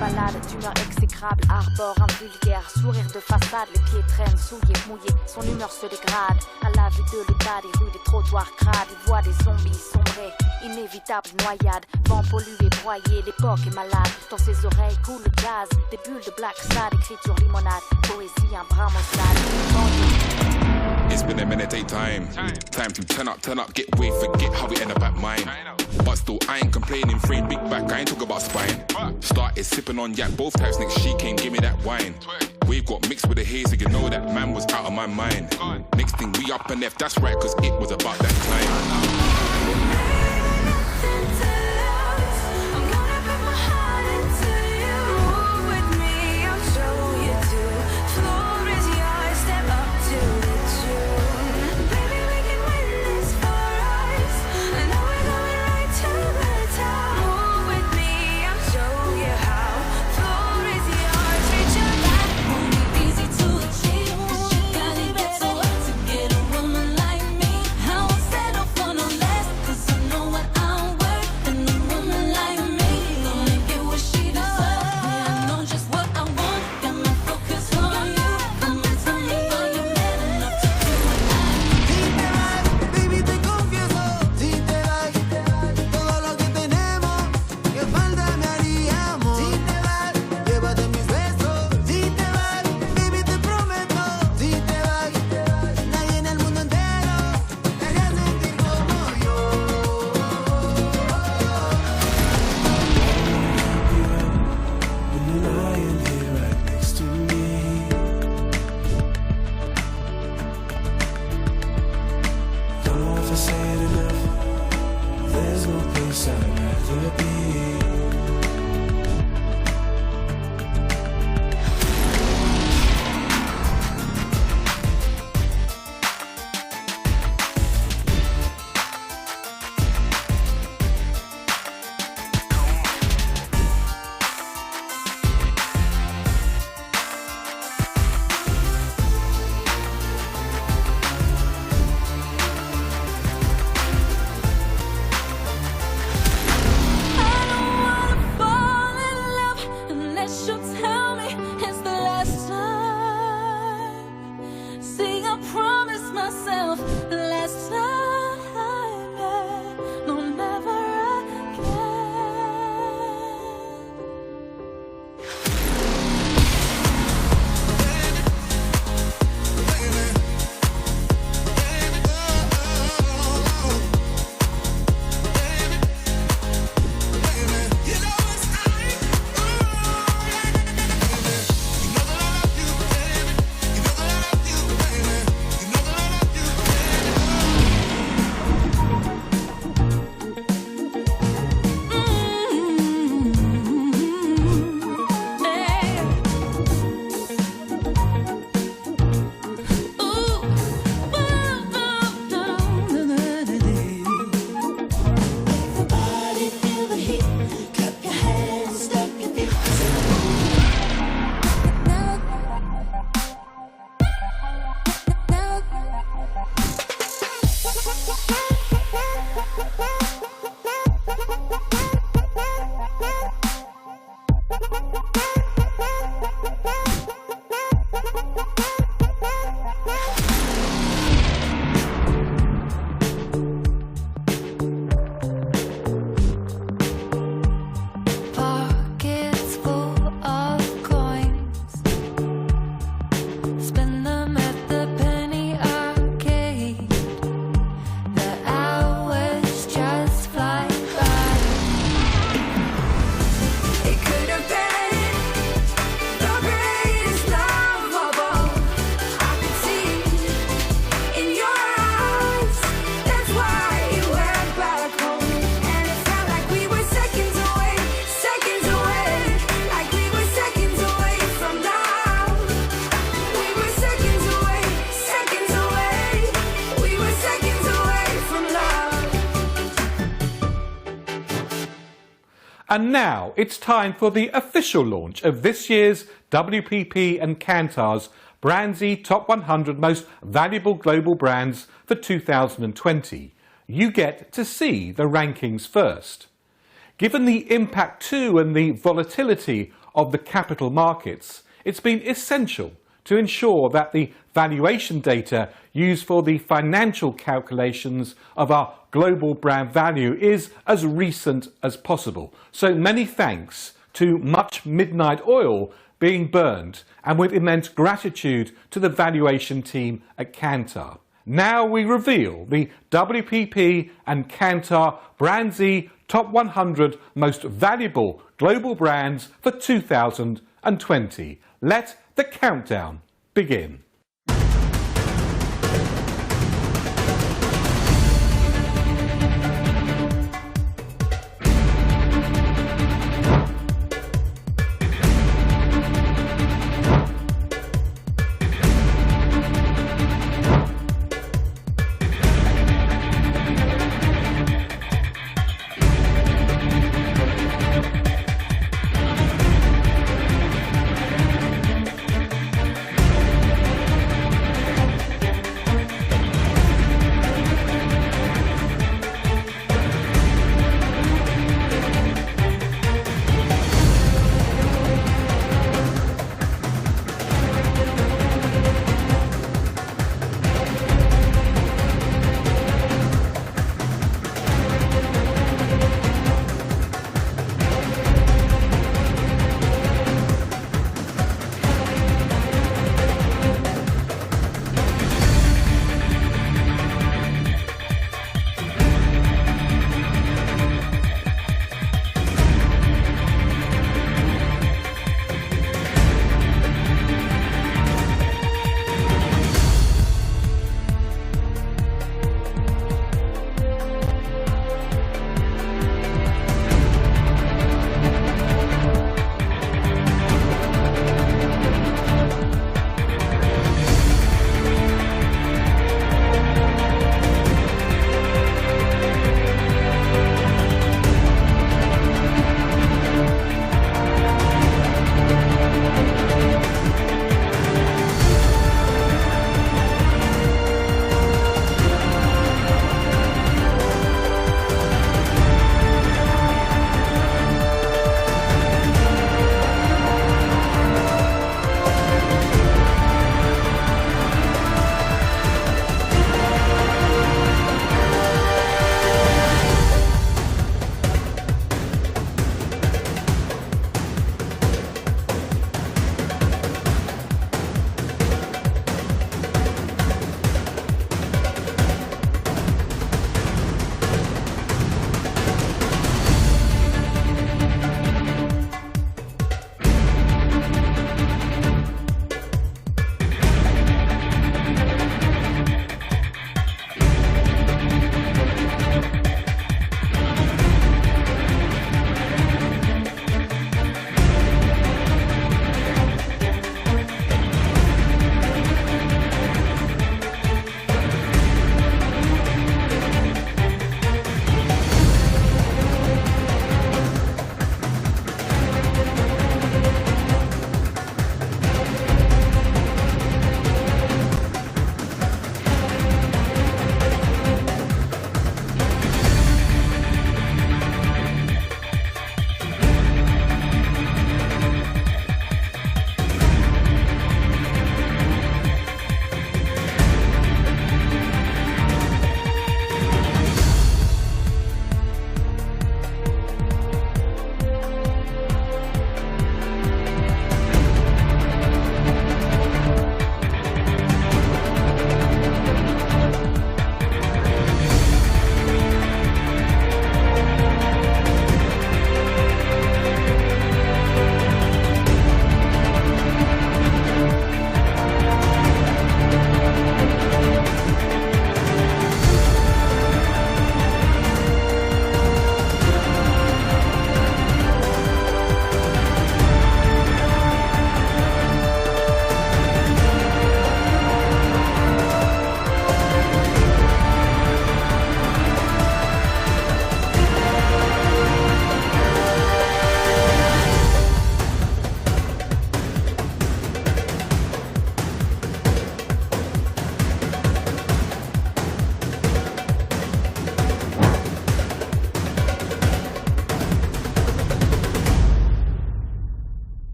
balade d'humeur exécrable, arbore un vulgaire sourire de façade, les pieds traînent souillés, mouillés, son humeur se dégrade. À la vue de l'état des rues, des trottoirs crades, il voit des zombies sombrer, inévitable noyade, vent pollué, broyé, l'époque est malade. Dans ses oreilles coule le gaz, des bulles de black sad, écriture limonade, poésie, un bras maussade. It's been a minute, time to turn up, get away, forget how we end up at mine. But still, I ain't complaining, free big back, I ain't talking about spine. Started sipping on yak, both types, next she came, give me that wine. Wave got mixed with the haze, so you know that man was out of my mind. Next thing, we up and left, that's right, cause it was about that climb. And now it's time for the official launch of this year's WPP and Kantar's BrandZ Top 100 Most Valuable Global Brands for 2020. You get to see the rankings first. Given the impact to and the volatility of the capital markets, it's been essential to ensure that the valuation data used for the financial calculations of our global brand value is as recent as possible. So many thanks to much midnight oil being burned, and with immense gratitude to the valuation team at Kantar. Now we reveal the WPP and Kantar BrandZ Top 100 Most Valuable Global Brands for 2020. Let the countdown begin.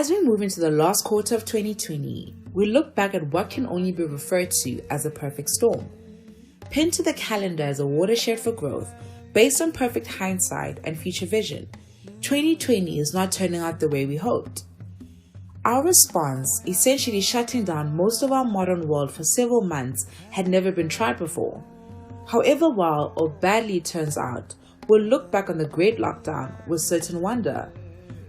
As we move into the last quarter of 2020, we look back at what can only be referred to as a perfect storm. Pinned to the calendar as a watershed for growth, based on perfect hindsight and future vision, 2020 is not turning out the way we hoped. Our response, essentially shutting down most of our modern world for several months, had never been tried before. However well or badly it turns out, we'll look back on the great lockdown with certain wonder.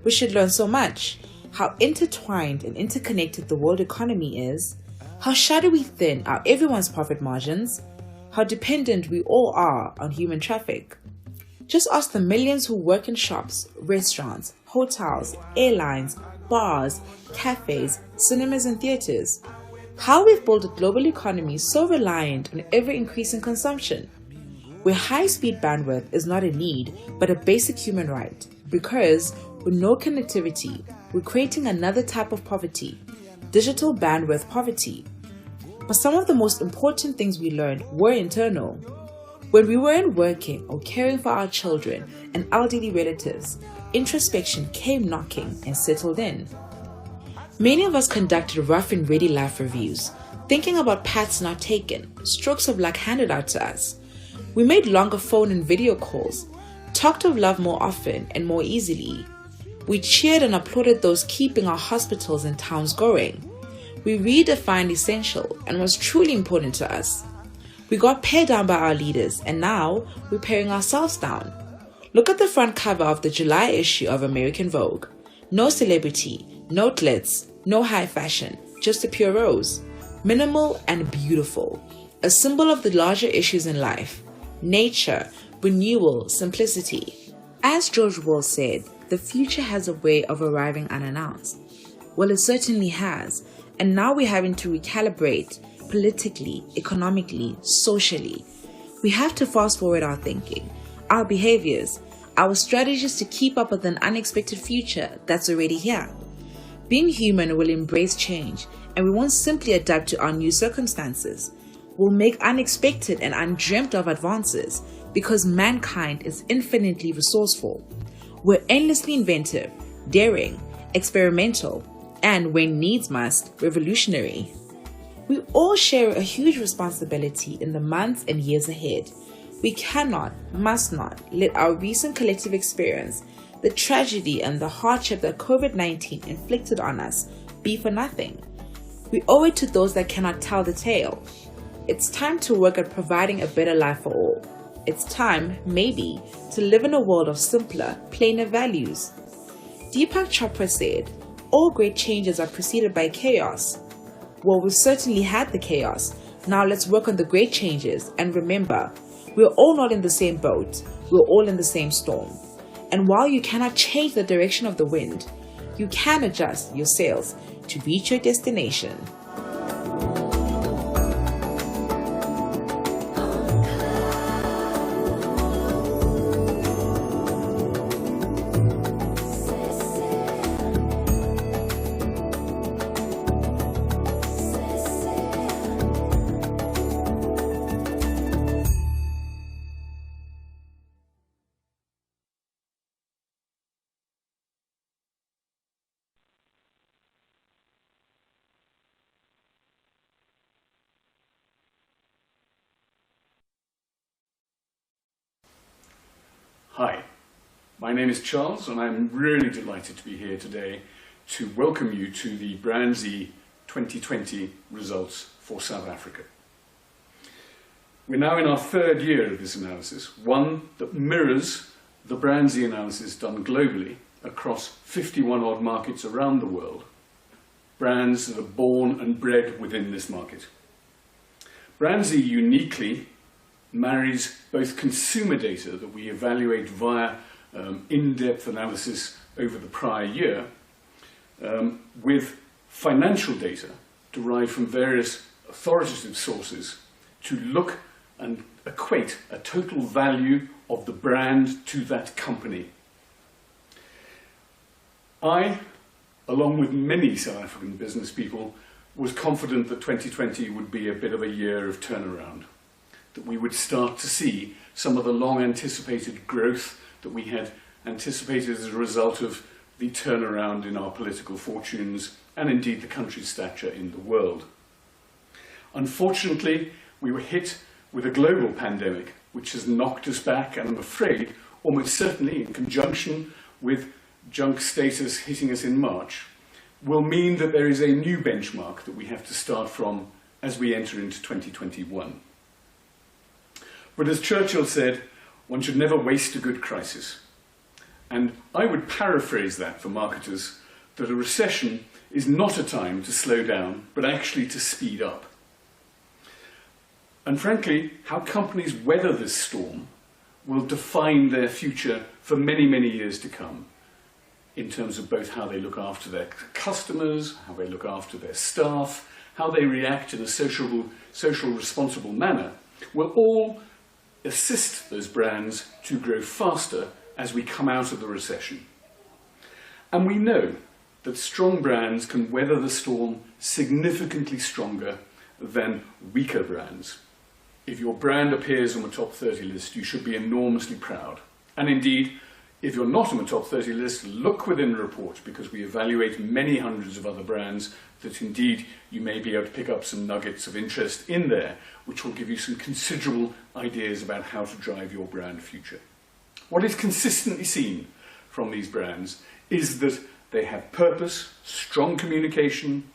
We should learn so much: how intertwined and interconnected the world economy is, how shadowy thin are everyone's profit margins, how dependent we all are on human traffic. Just ask the millions who work in shops, restaurants, hotels, airlines, bars, cafes, cinemas and theaters. How we've built a global economy so reliant on ever-increasing consumption, where high-speed bandwidth is not a need but a basic human right, because with no connectivity, we're creating another type of poverty, digital bandwidth poverty. But some of the most important things we learned were internal. When we weren't working or caring for our children and elderly relatives, introspection came knocking and settled in. Many of us conducted rough and ready life reviews, thinking about paths not taken, strokes of luck handed out to us. We made longer phone and video calls, talked of love more often and more easily. We cheered and applauded those keeping our hospitals and towns going. We redefined essential and what's truly important to us. We got pared down by our leaders, and now we're paring ourselves down. Look at the front cover of the July issue of American Vogue. No celebrity, no glitz, no high fashion, just a pure rose. Minimal and beautiful. A symbol of the larger issues in life. Nature, renewal, simplicity. As George Will said, the future has a way of arriving unannounced. Well, it certainly has, and now we're having to recalibrate politically, economically, socially. We have to fast forward our thinking, our behaviors, our strategies to keep up with an unexpected future that's already here. Being human will embrace change, and we won't simply adapt to our new circumstances. We'll make unexpected and undreamt of advances because mankind is infinitely resourceful. We're endlessly inventive, daring, experimental, and when needs must, revolutionary. We all share a huge responsibility in the months and years ahead. We cannot, must not let our recent collective experience, the tragedy and the hardship that COVID-19 inflicted on us, be for nothing. We owe it to those that cannot tell the tale. It's time to work at providing a better life for all. It's time, maybe, to live in a world of simpler, plainer values. Deepak Chopra said, all great changes are preceded by chaos. Well, we've certainly had the chaos. Now let's work on the great changes, and remember, we're all not in the same boat. We're all in the same storm. And while you cannot change the direction of the wind, you can adjust your sails to reach your destination. Hi, my name is Charles and I'm really delighted to be here today to welcome you to the BrandZ 2020 results for South Africa. We're now in our third year of this analysis, one that mirrors the BrandZ analysis done globally across 51 odd markets around the world, brands that are born and bred within this market. BrandZ uniquely marries both consumer data that we evaluate via in-depth analysis over the prior year with financial data derived from various authoritative sources to look and equate a total value of the brand to that company. I, along with many South African business people, was confident that 2020 would be a bit of a year of turnaround, that we would start to see some of the long anticipated growth that we had anticipated as a result of the turnaround in our political fortunes and indeed the country's stature in the world. Unfortunately, we were hit with a global pandemic which has knocked us back, and I'm afraid almost certainly in conjunction with junk status hitting us in March, will mean that there is a new benchmark that we have to start from as we enter into 2021. But as Churchill said, one should never waste a good crisis. And I would paraphrase that for marketers, that a recession is not a time to slow down, but actually to speed up. And frankly, how companies weather this storm will define their future for many, many years to come, in terms of both how they look after their customers, how they look after their staff, how they react in a social responsible manner, will all assist those brands to grow faster as we come out of the recession. And we know that strong brands can weather the storm significantly stronger than weaker brands. If your brand appears on the top 30 list, you should be enormously proud. And indeed, if you're not on the top 30 list, look within the report, because we evaluate many hundreds of other brands that indeed you may be able to pick up some nuggets of interest in there, which will give you some considerable ideas about how to drive your brand future. What is consistently seen from these brands is that they have purpose, strong communication,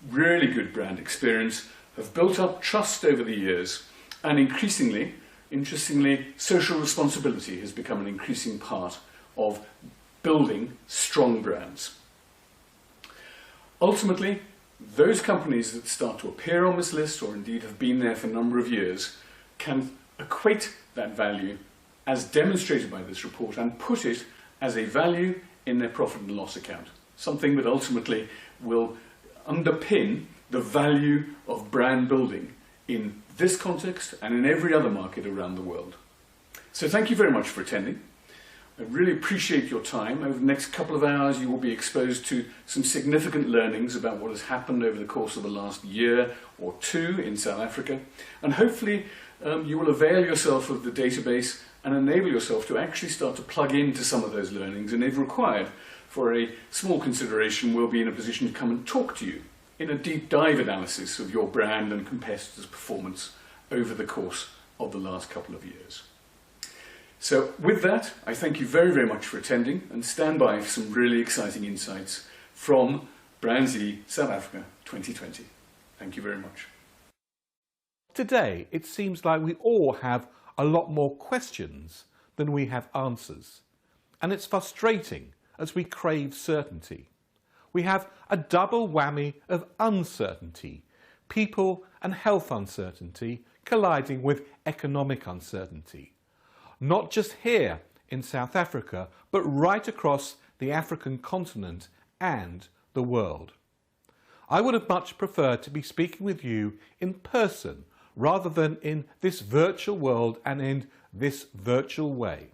really good brand experience, have built up trust over the years, and increasingly, interestingly, social responsibility has become an increasing part of building strong brands. Ultimately, those companies that start to appear on this list, or indeed have been there for a number of years, can equate that value as demonstrated by this report and put it as a value in their profit and loss account, something that ultimately will underpin the value of brand building in this context and in every other market around the world. So thank you very much for attending. I really appreciate your time. Over the next couple of hours you will be exposed to some significant learnings about what has happened over the course of the last year or two in South Africa, and hopefully you will avail yourself of the database and enable yourself to actually start to plug into some of those learnings, and if required, for a small consideration, we'll be in a position to come and talk to you in a deep dive analysis of your brand and competitors' performance over the course of the last couple of years. So with that, I thank you very, very much for attending, and stand by for some really exciting insights from BrandZ South Africa 2020. Thank you very much. Today, it seems like we all have a lot more questions than we have answers. And it's frustrating as we crave certainty. We have a double whammy of uncertainty, people and health uncertainty colliding with economic uncertainty. Not just here in South Africa, but right across the African continent and the world. I would have much preferred to be speaking with you in person rather than in this virtual world and in this virtual way.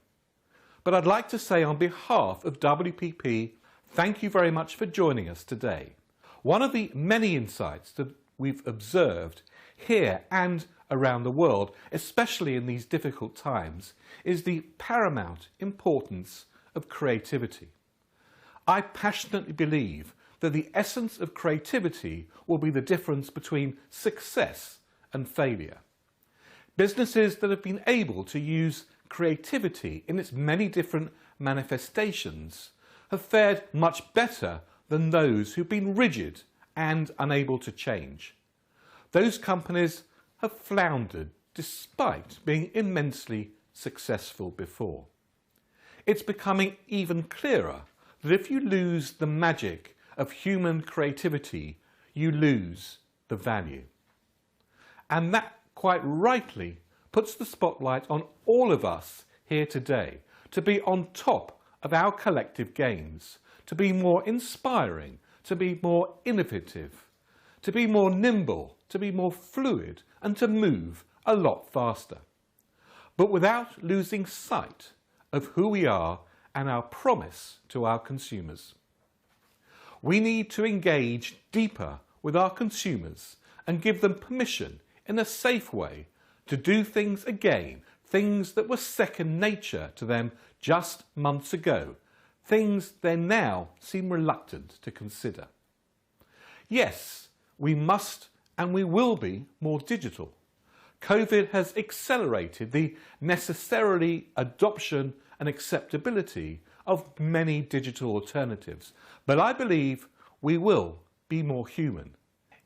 But I'd like to say on behalf of WPP, thank you very much for joining us today. One of the many insights that we've observed here and around the world, especially in these difficult times, is the paramount importance of creativity. I passionately believe that the essence of creativity will be the difference between success and failure. Businesses that have been able to use creativity in its many different manifestations have fared much better than those who've been rigid and unable to change. Those companies have floundered despite being immensely successful before. It's becoming even clearer that if you lose the magic of human creativity, you lose the value. And that, quite rightly, puts the spotlight on all of us here today to be on top of our collective gains, to be more inspiring, to be more innovative, to be more nimble, to be more fluid, and to move a lot faster. But without losing sight of who we are and our promise to our consumers. We need to engage deeper with our consumers and give them permission in a safe way to do things again, things that were second nature to them just months ago, things they now seem reluctant to consider. Yes, we must and we will be more digital. COVID has accelerated the necessarily adoption and acceptability of many digital alternatives, but I believe we will be more human.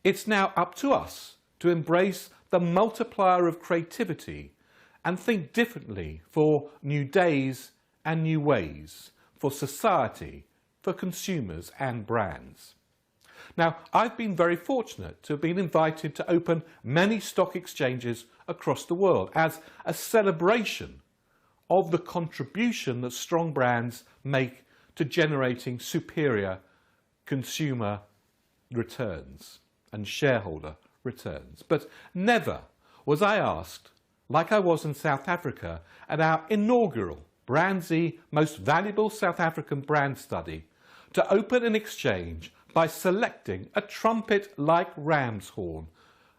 It's now up to us to embrace the multiplier of creativity and think differently for new days and new ways, for society, for consumers and brands. Now, I've been very fortunate to have been invited to open many stock exchanges across the world as a celebration of the contribution that strong brands make to generating superior consumer returns and shareholder returns. But never was I asked, like I was in South Africa at our inaugural BrandZ Most Valuable South African Brand Study, to open an exchange by selecting a trumpet-like ram's horn,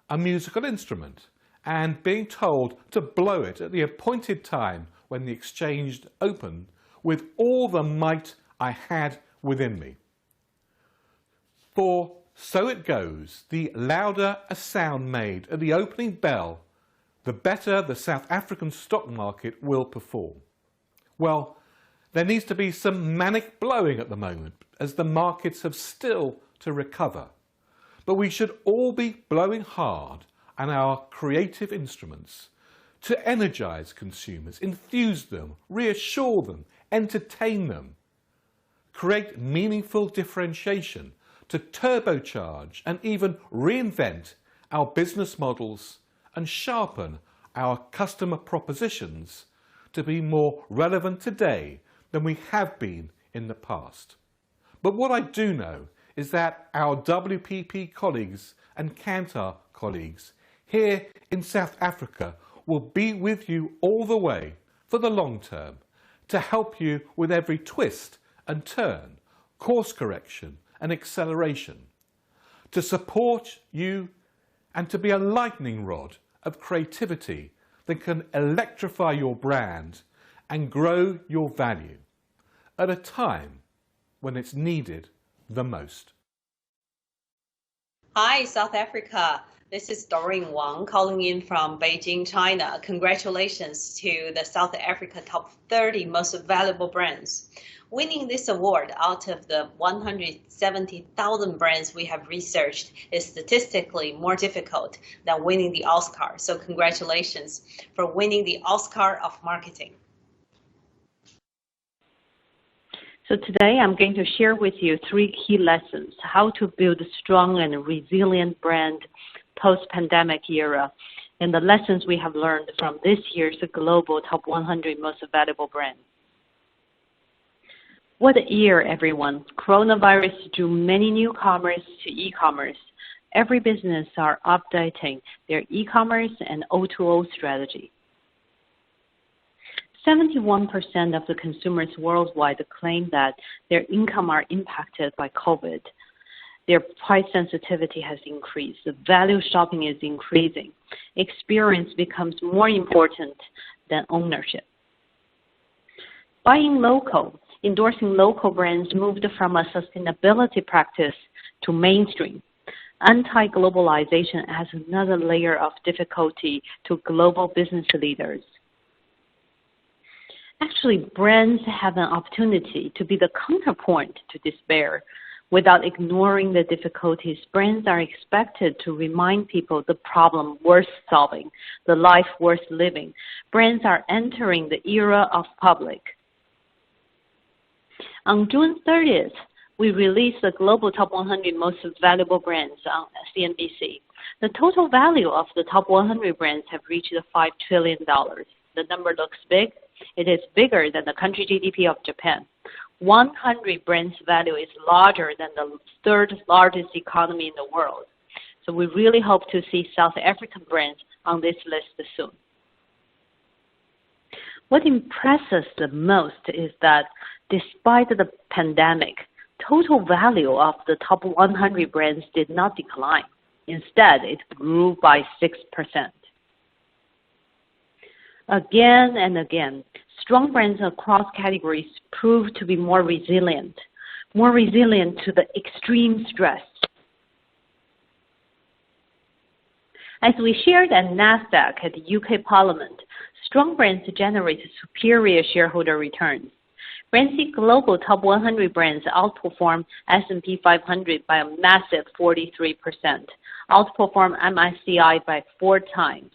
a musical instrument, and being told to blow it at the appointed time when the exchange opened with all the might I had within me. For so it goes, the louder a sound made at the opening bell, the better the South African stock market will perform. Well, there needs to be some manic blowing at the moment as the markets have still to recover. But we should all be blowing hard on our creative instruments to energize consumers, enthuse them, reassure them, entertain them, create meaningful differentiation, to turbocharge and even reinvent our business models and sharpen our customer propositions to be more relevant today than we have been in the past. But what I do know is that our WPP colleagues and Kantar colleagues here in South Africa will be with you all the way for the long term to help you with every twist and turn, course correction and acceleration, to support you and to be a lightning rod of creativity that can electrify your brand and grow your value at a time when it's needed the most. Hi, South Africa. This is Doreen Wang calling in from Beijing, China. Congratulations to the South Africa Top 30 Most Valuable Brands. Winning this award out of the 170,000 brands we have researched is statistically more difficult than winning the Oscar. So congratulations for winning the Oscar of Marketing. So today I'm going to share with you 3 key lessons, how to build a strong and resilient brand post-pandemic era, and the lessons we have learned from this year's global top 100 most valuable brands. What a year, everyone. Coronavirus drew many newcomers to e-commerce. Every business are updating their e-commerce and O2O strategy. 71% of the consumers worldwide claim that their income are impacted by COVID. Their price sensitivity has increased. The value shopping is increasing. Experience becomes more important than ownership. Buying local, endorsing local brands moved from a sustainability practice to mainstream. Anti-globalization adds another layer of difficulty to global business leaders. Actually, brands have an opportunity to be the counterpoint to despair. Without ignoring the difficulties, brands are expected to remind people the problem worth solving, the life worth living. Brands are entering the era of public. On June 30th, we released the Global Top 100 Most Valuable Brands on CNBC. The total value of the top 100 brands have reached $5 trillion. The number looks big. It is bigger than the country GDP of Japan. 100 brands' value is larger than the third largest economy in the world. So we really hope to see South African brands on this list soon. What impresses the most is that despite the pandemic, total value of the top 100 brands did not decline. Instead, it grew by 6%. Again and again, strong brands across categories prove to be more resilient to the extreme stress. As we shared at NASDAQ at the UK Parliament, strong brands generate superior shareholder returns. BrandZ Global Top 100 brands outperform S&P 500 by a massive 43%, outperform MSCI by 4 times.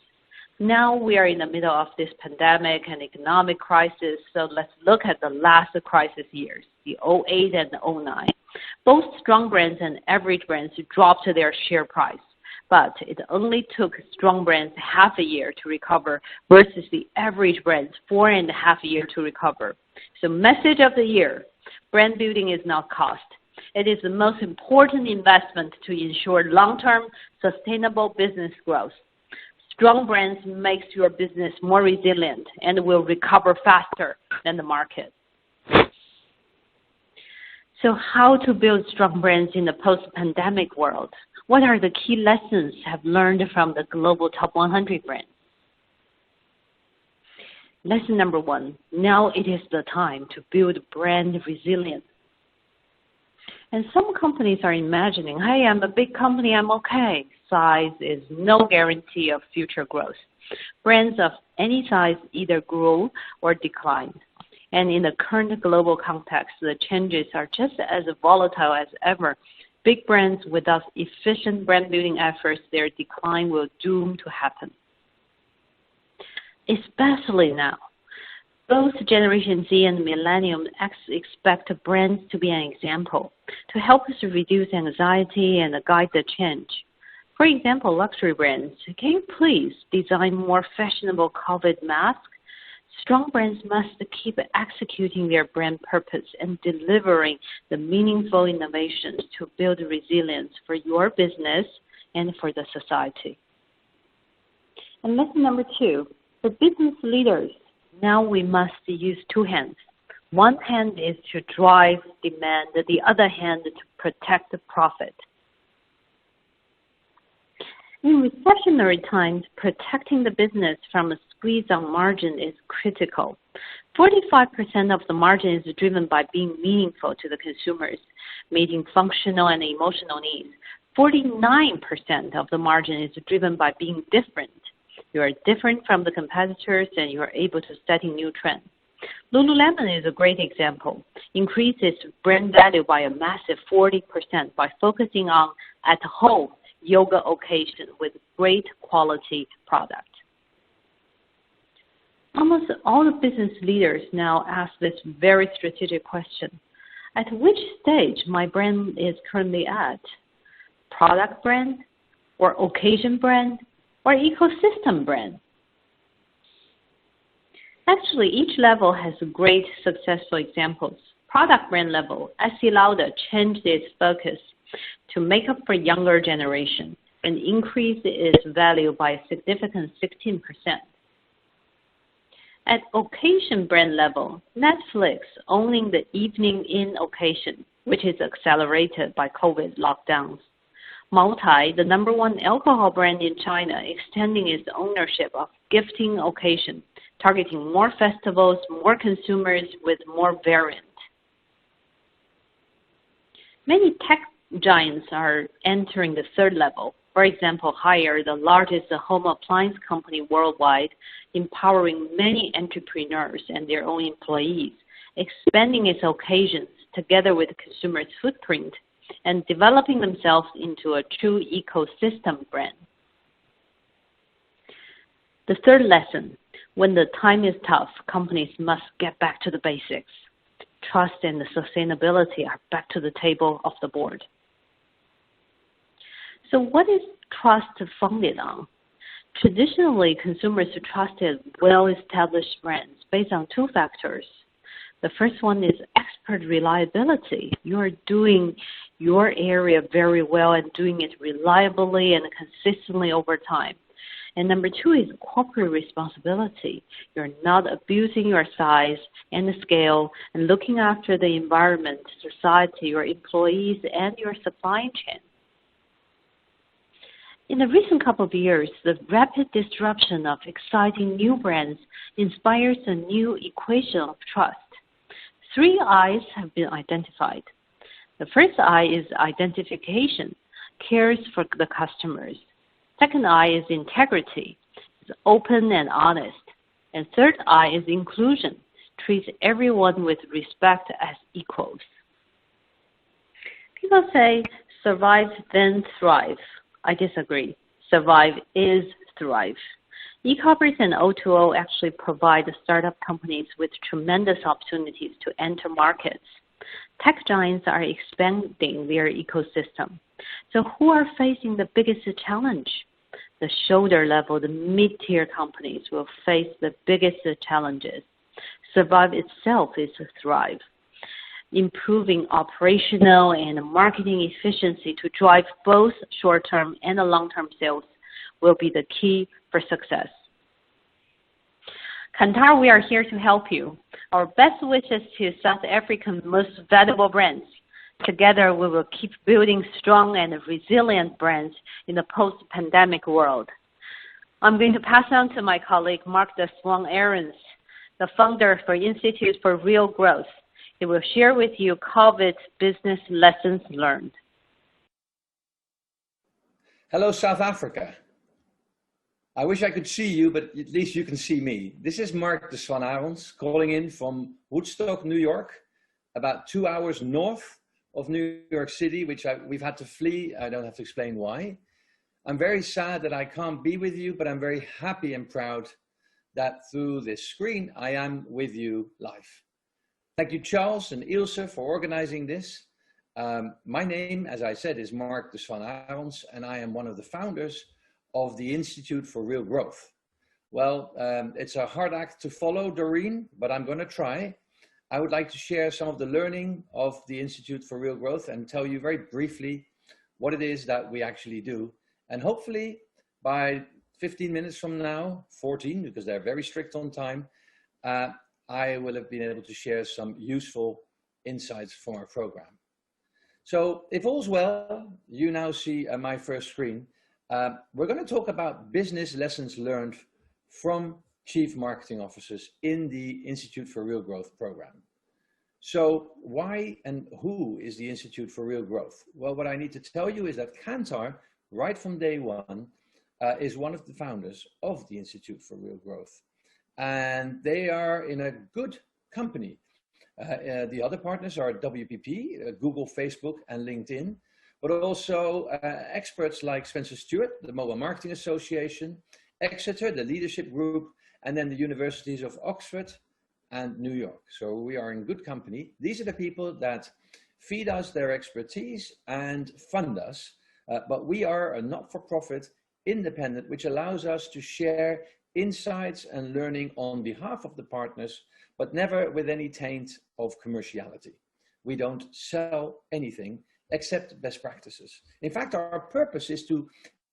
Now we are in the middle of this pandemic and economic crisis, so let's look at the last crisis years, the 08 and 09. Both strong brands and average brands dropped their share price, but it only took strong brands half a year to recover versus the average brands 4.5 years to recover. So message of the year, brand building is not cost. It is the most important investment to ensure long-term sustainable business growth. Strong brands makes your business more resilient and will recover faster than the market. So how to build strong brands in the post-pandemic world? What are the key lessons have learned from the global top 100 brands? Lesson number 1, now it is the time to build brand resilience. And some companies are imagining, hey, I'm a big company, I'm okay. Size is no guarantee of future growth. Brands of any size either grow or decline. And in the current global context, the changes are just as volatile as ever. Big brands without efficient brand building efforts, their decline will doom to happen. Especially now. Both Generation Z and Millennium X expect brands to be an example, to help us reduce anxiety and guide the change. For example, luxury brands, can you please design more fashionable COVID masks? Strong brands must keep executing their brand purpose and delivering the meaningful innovations to build resilience for your business and for the society. And lesson number 2, for business leaders, now we must use 2 hands. One hand is to drive demand, the other hand to protect the profit. In recessionary times, protecting the business from a squeeze on margin is critical. 45% of the margin is driven by being meaningful to the consumers, meeting functional and emotional needs. 49% of the margin is driven by being different. You are different from the competitors and you are able to set in new trends. Lululemon is a great example. Increases brand value by a massive 40% by focusing on at-home yoga occasion with great quality product. Almost all the business leaders now ask this very strategic question. At which stage my brand is currently at? Product brand or occasion brand or ecosystem brand? Actually, each level has great successful examples. Product brand level, Estée Lauder changed its focus to make up for younger generation and increase its value by a significant 16%. At occasion brand level, Netflix owning the evening in occasion, which is accelerated by COVID lockdowns. Moutai, the #1 alcohol brand in China, extending its ownership of gifting occasion, targeting more festivals, more consumers with more variant. Many tech giants are entering the 3rd level. For example, Haier, the largest home appliance company worldwide, empowering many entrepreneurs and their own employees, expanding its occasions together with the consumer's footprint, and developing themselves into a true ecosystem brand. The 3rd lesson, when the time is tough, companies must get back to the basics. Trust and sustainability are back to the table of the board. So what is trust founded on? Traditionally, consumers trusted well-established brands based on 2 factors. The first one is expert reliability. You are doing your area very well and doing it reliably and consistently over time. And number 2 is corporate responsibility. You're not abusing your size and the scale and looking after the environment, society, your employees, and your supply chain. In the recent couple of years, the rapid disruption of exciting new brands inspires a new equation of trust. 3 I's have been identified. The first I is identification, cares for the customers. Second I is integrity, is open and honest. And third I is inclusion, treats everyone with respect as equals. People say, survive then thrive. I disagree. Survive is thrive. E-commerce and O2O actually provide startup companies with tremendous opportunities to enter markets. Tech giants are expanding their ecosystem. So who are facing the biggest challenge? The shoulder level, the mid-tier companies will face the biggest challenges. Survive itself is to thrive. Improving operational and marketing efficiency to drive both short-term and long-term sales will be the key for success. Kantar, we are here to help you. Our best wishes to South Africa's most valuable brands. Together, we will keep building strong and resilient brands in the post-pandemic world. I'm going to pass on to my colleague, Mark the Swan Aarons, the founder for Institute for Real Growth. He will share with you COVID business lessons learned. Hello, South Africa. I wish I could see you, but at least you can see me. This is Mark de Swan Aarons calling in from Woodstock, New York, about 2 hours north of New York City, which we've had to flee. I don't have to explain why. I'm very sad that I can't be with you, but I'm very happy and proud that through this screen, I am with you live. Thank you, Charles and Ilse, for organizing this. My name, as I said, is Mark de Swan Aarons, and I am one of the founders of the Institute for Real Growth. Well, it's a hard act to follow, Doreen, but I'm going to try. I would like to share some of the learning of the Institute for Real Growth and tell you very briefly what it is that we actually do. And hopefully by 15 minutes from now, 14, because they're very strict on time, I will have been able to share some useful insights from our program. So if all's well, you now see my first screen. We're going to talk about business lessons learned from chief marketing officers in the Institute for Real Growth program. So why and who is the Institute for Real Growth? Well, what I need to tell you is that Kantar, right from day one, is one of the founders of the Institute for Real Growth. And they are in a good company. The other partners are WPP, Google, Facebook, and LinkedIn, but also experts like Spencer Stewart, the Mobile Marketing Association, Exeter, the Leadership Group, and then the universities of Oxford and New York. So we are in good company. These are the people that feed us their expertise and fund us, but we are a not-for-profit independent, which allows us to share insights and learning on behalf of the partners, but never with any taint of commerciality. We don't sell anything except best practices. In fact, our purpose is to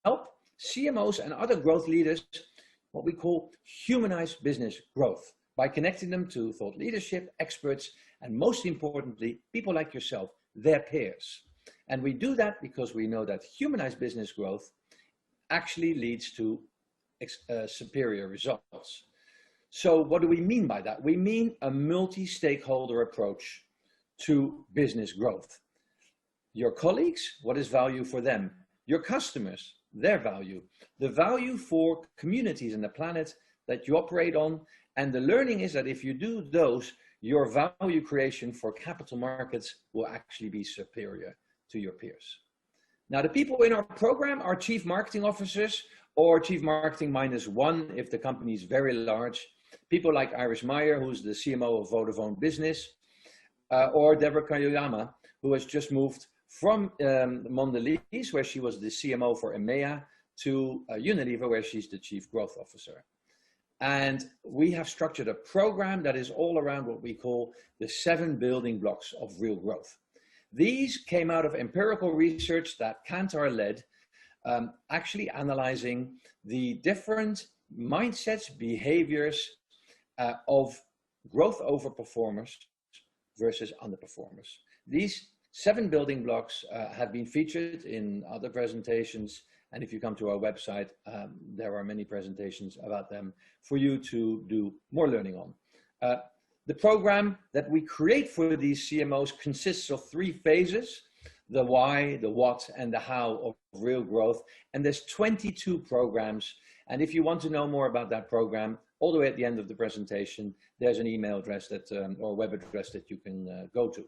help CMOs and other growth leaders, what we call humanize business growth, by connecting them to thought leadership, experts, and most importantly, people like yourself, their peers. And we do that because we know that humanized business growth actually leads to superior results. So what do we mean by that? We mean a multi-stakeholder approach to business growth. Your colleagues, what is value for them? Your customers, their value. The value for communities and the planet that you operate on. And the learning is that if you do those, your value creation for capital markets will actually be superior to your peers. Now, the people in our program are chief marketing officers or chief marketing -1 if the company is very large. People like Iris Meyer, who's the CMO of Vodafone Business, or Deborah Kayoyama, who has just moved from Mondelez, where she was the CMO for EMEA, to Unilever, where she's the chief growth officer. And we have structured a program that is all around what we call the 7 building blocks of real growth. These came out of empirical research that Kantar led, actually analyzing the different mindsets, behaviors of growth overperformers versus underperformers. These 7 building blocks have been featured in other presentations And if you come to our website, there are many presentations about them for you to do more learning on. The program that we create for these CMOs consists of 3 phases: the why, the what, and the how of real growth. And there's 22 programs. And if you want to know more about that program, all the way at the end of the presentation, there's an email address that, or web address that you can go to.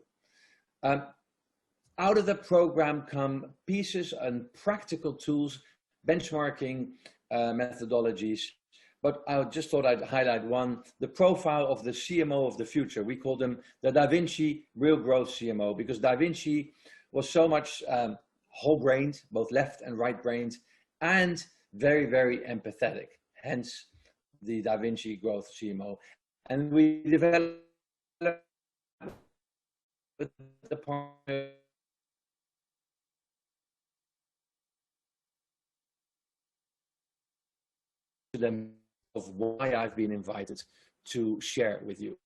Out of the program come pieces and practical tools, benchmarking methodologies. But I just thought I'd highlight one: the profile of the CMO of the future. We call them the Da Vinci Real Growth CMO, because Da Vinci was so much whole-brained, both left and right-brained, and very, very empathetic. Hence, the Da Vinci Growth CMO. And we developed the partner to them of why I've been invited to share it with you.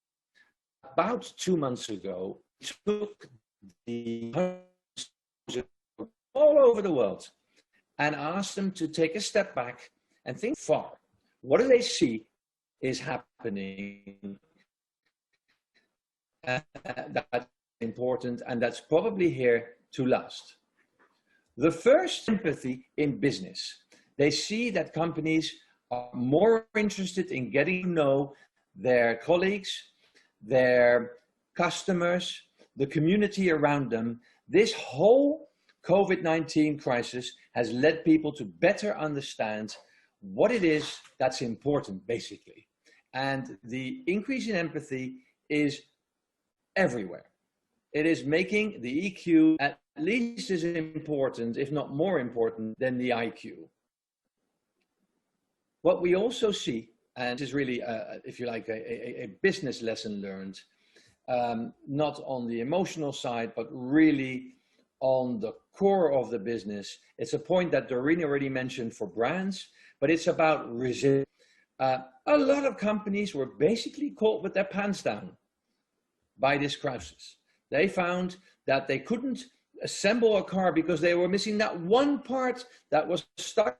About 2 months ago, we took the all over the world and asked them to take a step back and think far. What do they see is happening? That's important, and that's probably here to last. The first, empathy in business. They see that companies are more interested in getting to know their colleagues, their customers, the community around them. This whole COVID-19 crisis has led people to better understand what it is that's important, basically. And the increase in empathy is everywhere. It is making the EQ at least as important, if not more important, than the IQ. What we also see, and this is really, if you like, a business lesson learned, not on the emotional side, but really on the core of the business. It's a point that Doreen already mentioned for brands, but it's about resilience. A lot of companies were basically caught with their pants down by this crisis. They found that they couldn't assemble a car because they were missing that one part that was stuck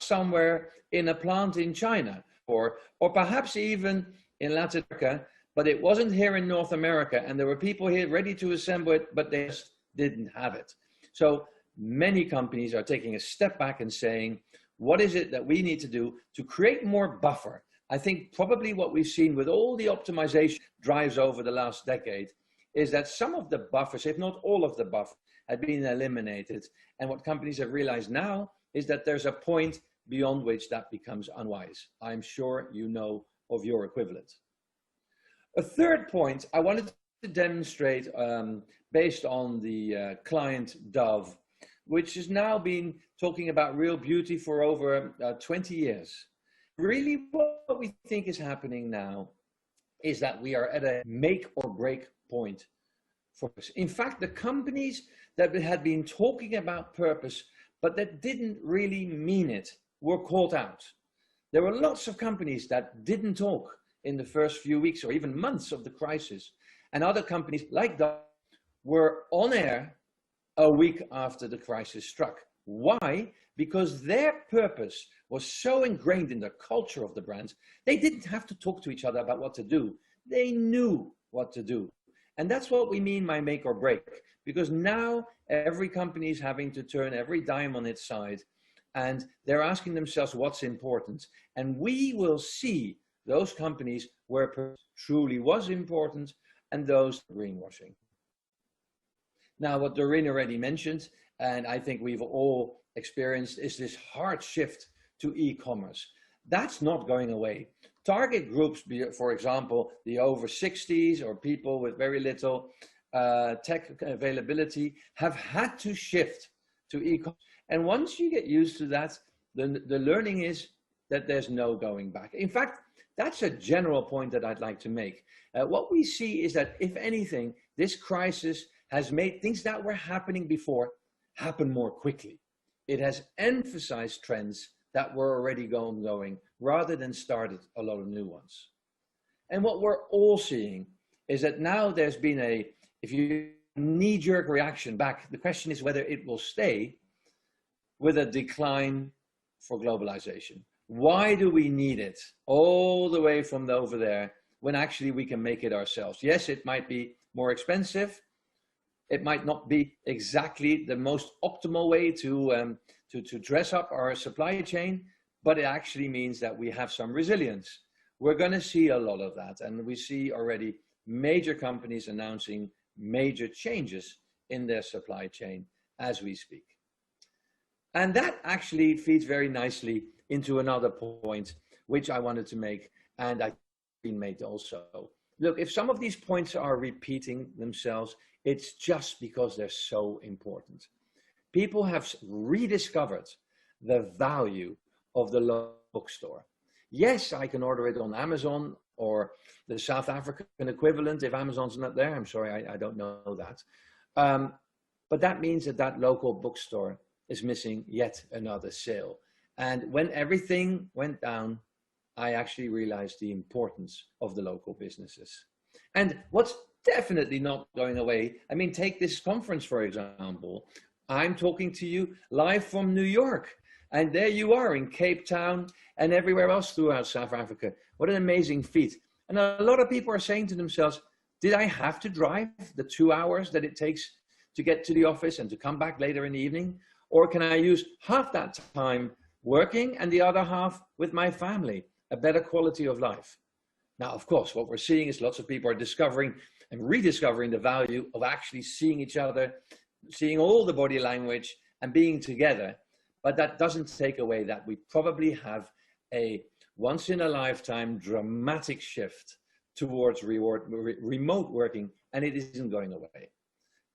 somewhere in a plant in China, or perhaps even in Latin America, but it wasn't here in North America, and there were people here ready to assemble it, but they just didn't have it. So many companies are taking a step back and saying, what is it that we need to do to create more buffer? I think probably what we've seen with all the optimization drives over the last decade is that some of the buffers, if not all of the buffers, had been eliminated. And what companies have realized now is that there's a point beyond which that becomes unwise. I'm sure you know of your equivalent. A third point I wanted to demonstrate based on the client Dove, which has now been talking about real beauty for over 20 years. Really what we think is happening now is that we are at a make or break point for us. In fact, the companies that had been talking about purpose, but that didn't really mean it, were caught out. There were lots of companies that didn't talk in the first few weeks or even months of the crisis. And other companies like Dove were on air a week after the crisis struck. Why? Because their purpose was so ingrained in the culture of the brands, they didn't have to talk to each other about what to do. They knew what to do. And that's what we mean by make or break, because now every company is having to turn every dime on its side, and they're asking themselves what's important. And we will see those companies where purpose truly was important and those greenwashing. Now, what Doreen already mentioned, and I think we've all experienced, is this hard shift to e-commerce. That's not going away. Target groups, for example, the over 60s or people with very little tech availability, have had to shift to e-commerce. And once you get used to that, the learning is that there's no going back. In fact, that's a general point that I'd like to make. What we see is that, if anything, this crisis has made things that were happening before happen more quickly. It has emphasized trends that were already going rather than started a lot of new ones. And what we're all seeing is that now there's been if you knee-jerk reaction back, the question is whether it will stay. with a decline for globalization? Why do we need it all the way from over there when actually we can make it ourselves? Yes, it might be more expensive. It might not be exactly the most optimal way to dress up our supply chain, but it actually means that we have some resilience. We're going to see a lot of that, and we see already major companies announcing major changes in their supply chain as we speak. And that actually feeds very nicely into another point which I wanted to make, and I've been made also. Look, if some of these points are repeating themselves, it's just because they're so important. People have rediscovered the value of the local bookstore. Yes, I can order it on Amazon or the South African equivalent if Amazon's not there. I'm sorry, I don't know that. But that means that that local bookstore is missing yet another sale. And when everything went down, I actually realized the importance of the local businesses. And what's definitely not going away, I mean, take this conference, for example. I'm talking to you live from New York. And there you are in Cape Town and everywhere else throughout South Africa. What an amazing feat. And a lot of people are saying to themselves, did I have to drive the 2 hours that it takes to get to the office and to come back later in the evening? Or can I use half that time working and the other half with my family, a better quality of life? Now, of course, what we're seeing is lots of people are discovering and rediscovering the value of actually seeing each other, seeing all the body language and being together. But that doesn't take away that we probably have a once in a lifetime dramatic shift towards remote working, and it isn't going away.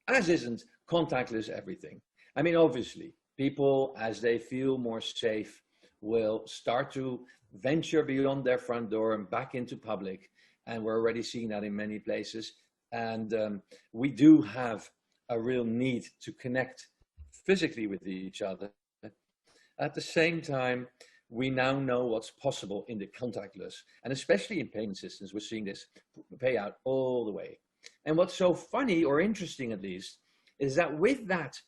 As isn't contactless everything. I mean, obviously, people, as they feel more safe, will start to venture beyond their front door and back into public. And we're already seeing that in many places. And we do have a real need to connect physically with each other. At the same time, we now know what's possible in the contactless, and especially in payment systems, we're seeing this pay out all the way. And what's so funny, or interesting at least, is that with that,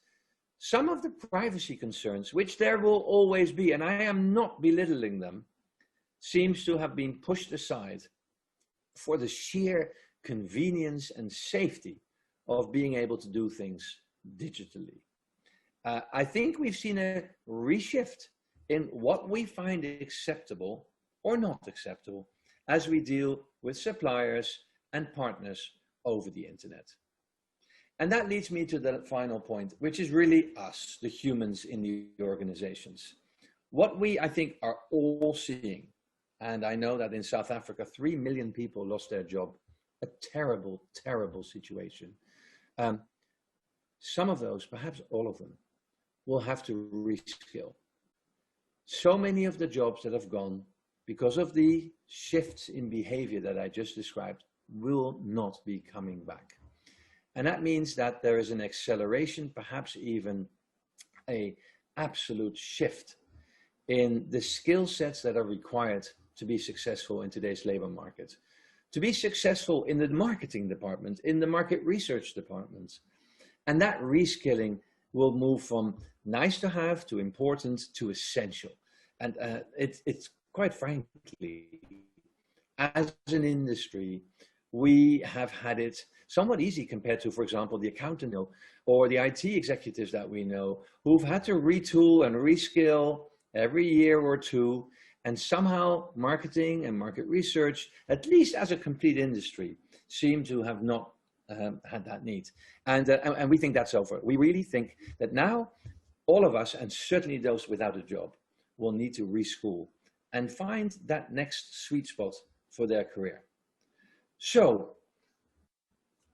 some of the privacy concerns, which there will always be, and I am not belittling them, seems to have been pushed aside for the sheer convenience and safety of being able to do things digitally. I think we've seen a reshift in what we find acceptable or not acceptable as we deal with suppliers and partners over the internet. And that leads me to the final point, which is really us, the humans in the organizations. What we, I think, are all seeing, and I know that in South Africa, 3 million people lost their job, a terrible, terrible situation. Some of those, perhaps all of them, will have to reskill. So many of the jobs that have gone because of the shifts in behavior that I just described will not be coming back. And that means that there is an acceleration, perhaps even an absolute shift in the skill sets that are required to be successful in today's labor market. To be successful in the marketing department, in the market research department. And that reskilling will move from nice to have to important to essential. And it's quite frankly, as an industry, we have had it somewhat easy compared to, for example, the accountant or the IT executives that we know who've had to retool and reskill every year or two. And somehow marketing and market research, at least as a complete industry, seem to have not had that need. And we think that's over. We really think that now all of us, and certainly those without a job, will need to reschool and find that next sweet spot for their career. So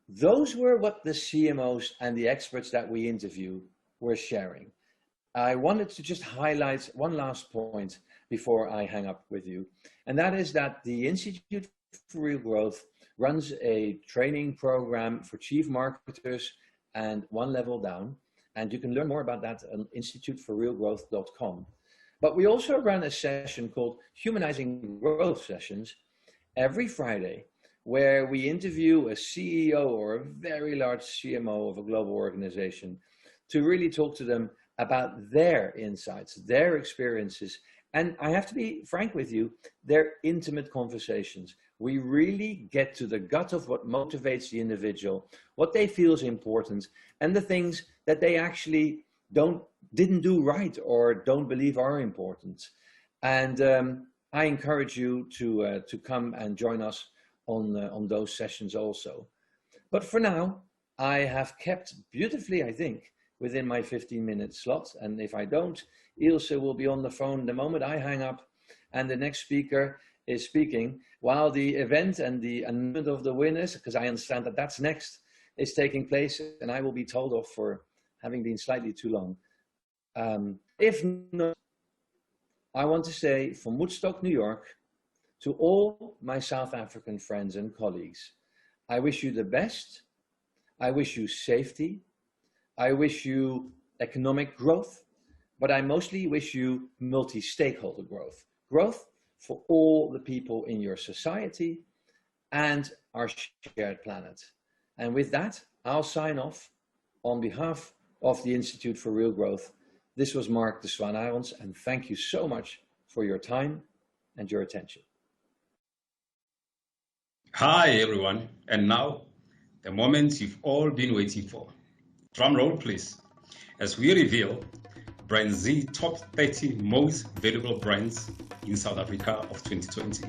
those were what the CMOs and the experts that we interview were sharing. I wanted to just highlight one last point before I hang up with you, and that is that the Institute for Real Growth runs a training program for chief marketers and one level down, and you can learn more about that on instituteforrealgrowth.com. But we also run a session called Humanizing Growth Sessions every Friday, where we interview a CEO or a very large CMO of a global organization to really talk to them about their insights, their experiences. And I have to be frank with you, they're intimate conversations. We really get to the gut of what motivates the individual, what they feel is important, and the things that they actually didn't do right or don't believe are important. And I encourage you to come and join us on those sessions also. But for now, I have kept beautifully, I think, within my 15-minute slot. And if I don't, Ilse will be on the phone the moment I hang up and the next speaker is speaking, while the event and the announcement of the winners, because I understand that that's next, is taking place, and I will be told off for having been slightly too long. If not, I want to say from Woodstock, New York, to all my South African friends and colleagues, I wish you the best. I wish you safety. I wish you economic growth, but I mostly wish you multi-stakeholder growth. Growth for all the people in your society and our shared planet. And with that, I'll sign off on behalf of the Institute for Real Growth. This was Mark de Zwaan Arons, and thank you so much for your time and your attention. Hi, everyone. And now, the moment you've all been waiting for. Drum roll, please. As we reveal BrandZ top 30 most valuable brands in South Africa of 2020.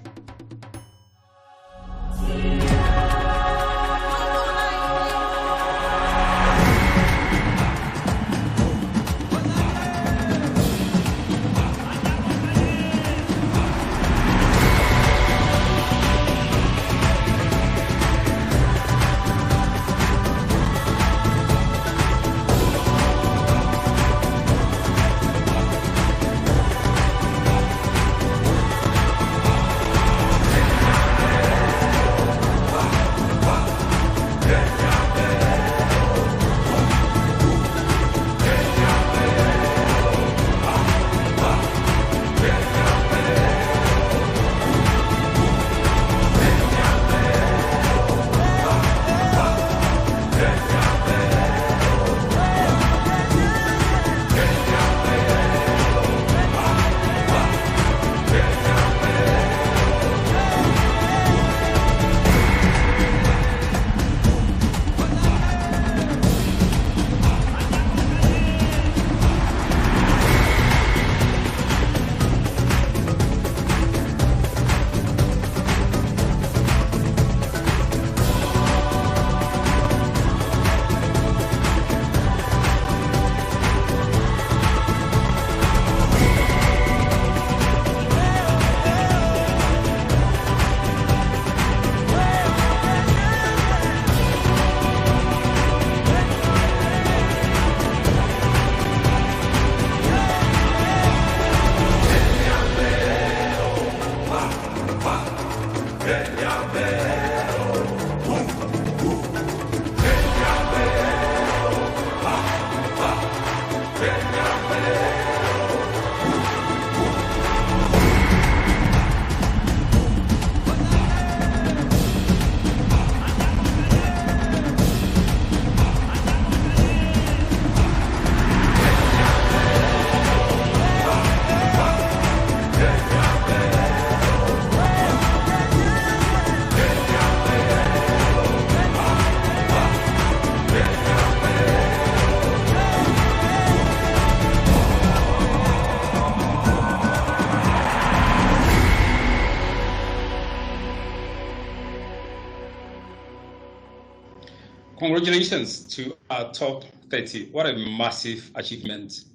Congratulations to our top 30. What a massive achievement.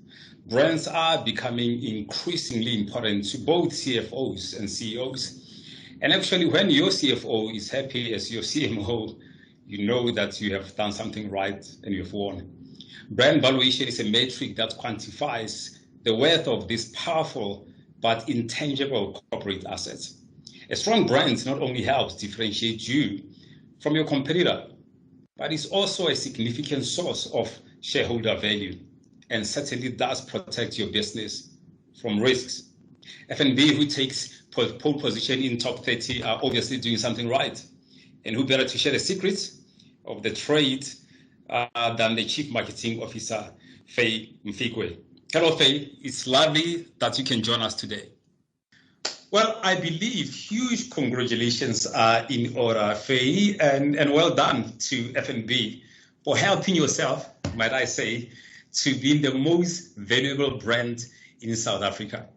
Brands are becoming increasingly important to both CFOs and CEOs. And actually, when your CFO is happy as your CMO, you know that you have done something right and you've won. Brand valuation is a metric that quantifies the worth of these powerful but intangible corporate assets. A strong brand not only helps differentiate you from your competitor, but it's also a significant source of shareholder value and certainly does protect your business from risks. F&B, who takes pole position in top 30, are obviously doing something right. And who better to share the secrets of the trade than the Chief Marketing Officer, Faye Mfikwe. Hello, Faye. It's lovely that you can join us today. Well, I believe huge congratulations are in order, Faye, and well done to F&B for helping yourself, might I say, to be the most valuable brand in South Africa.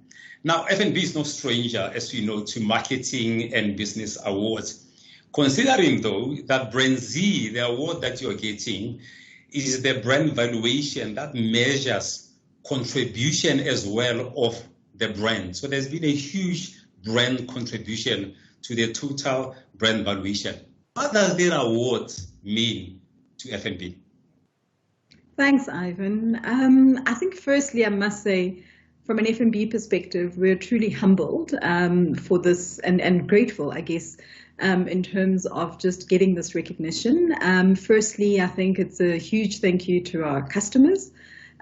Now, F&B is no stranger, as we know, to marketing and business awards. Considering, though, that BrandZ, the award that you're getting, is the brand valuation that measures contribution as well of the brand. So there's been a huge brand contribution to the total brand valuation. What does that award mean to F&B? Thanks, Ivan. I think firstly, I must say, from an F&B perspective, we're truly humbled for this and grateful, I guess, in terms of just getting this recognition. Firstly, I think it's a huge thank you to our customers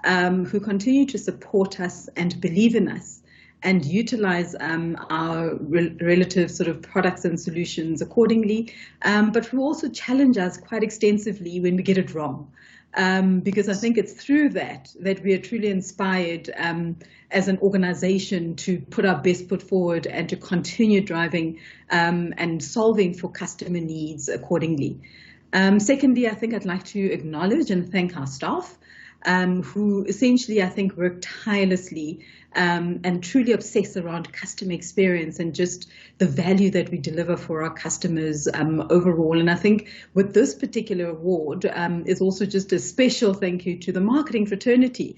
who continue to support us and believe in us and utilize our relative sort of products and solutions accordingly, but who also challenge us quite extensively when we get it wrong. Because I think it's through that we are truly inspired as an organization to put our best foot forward and to continue driving and solving for customer needs accordingly. Secondly, I think I'd like to acknowledge and thank our staff who essentially, I think, work tirelessly and truly obsess around customer experience and just the value that we deliver for our customers overall. And I think with this particular award is also just a special thank you to the marketing fraternity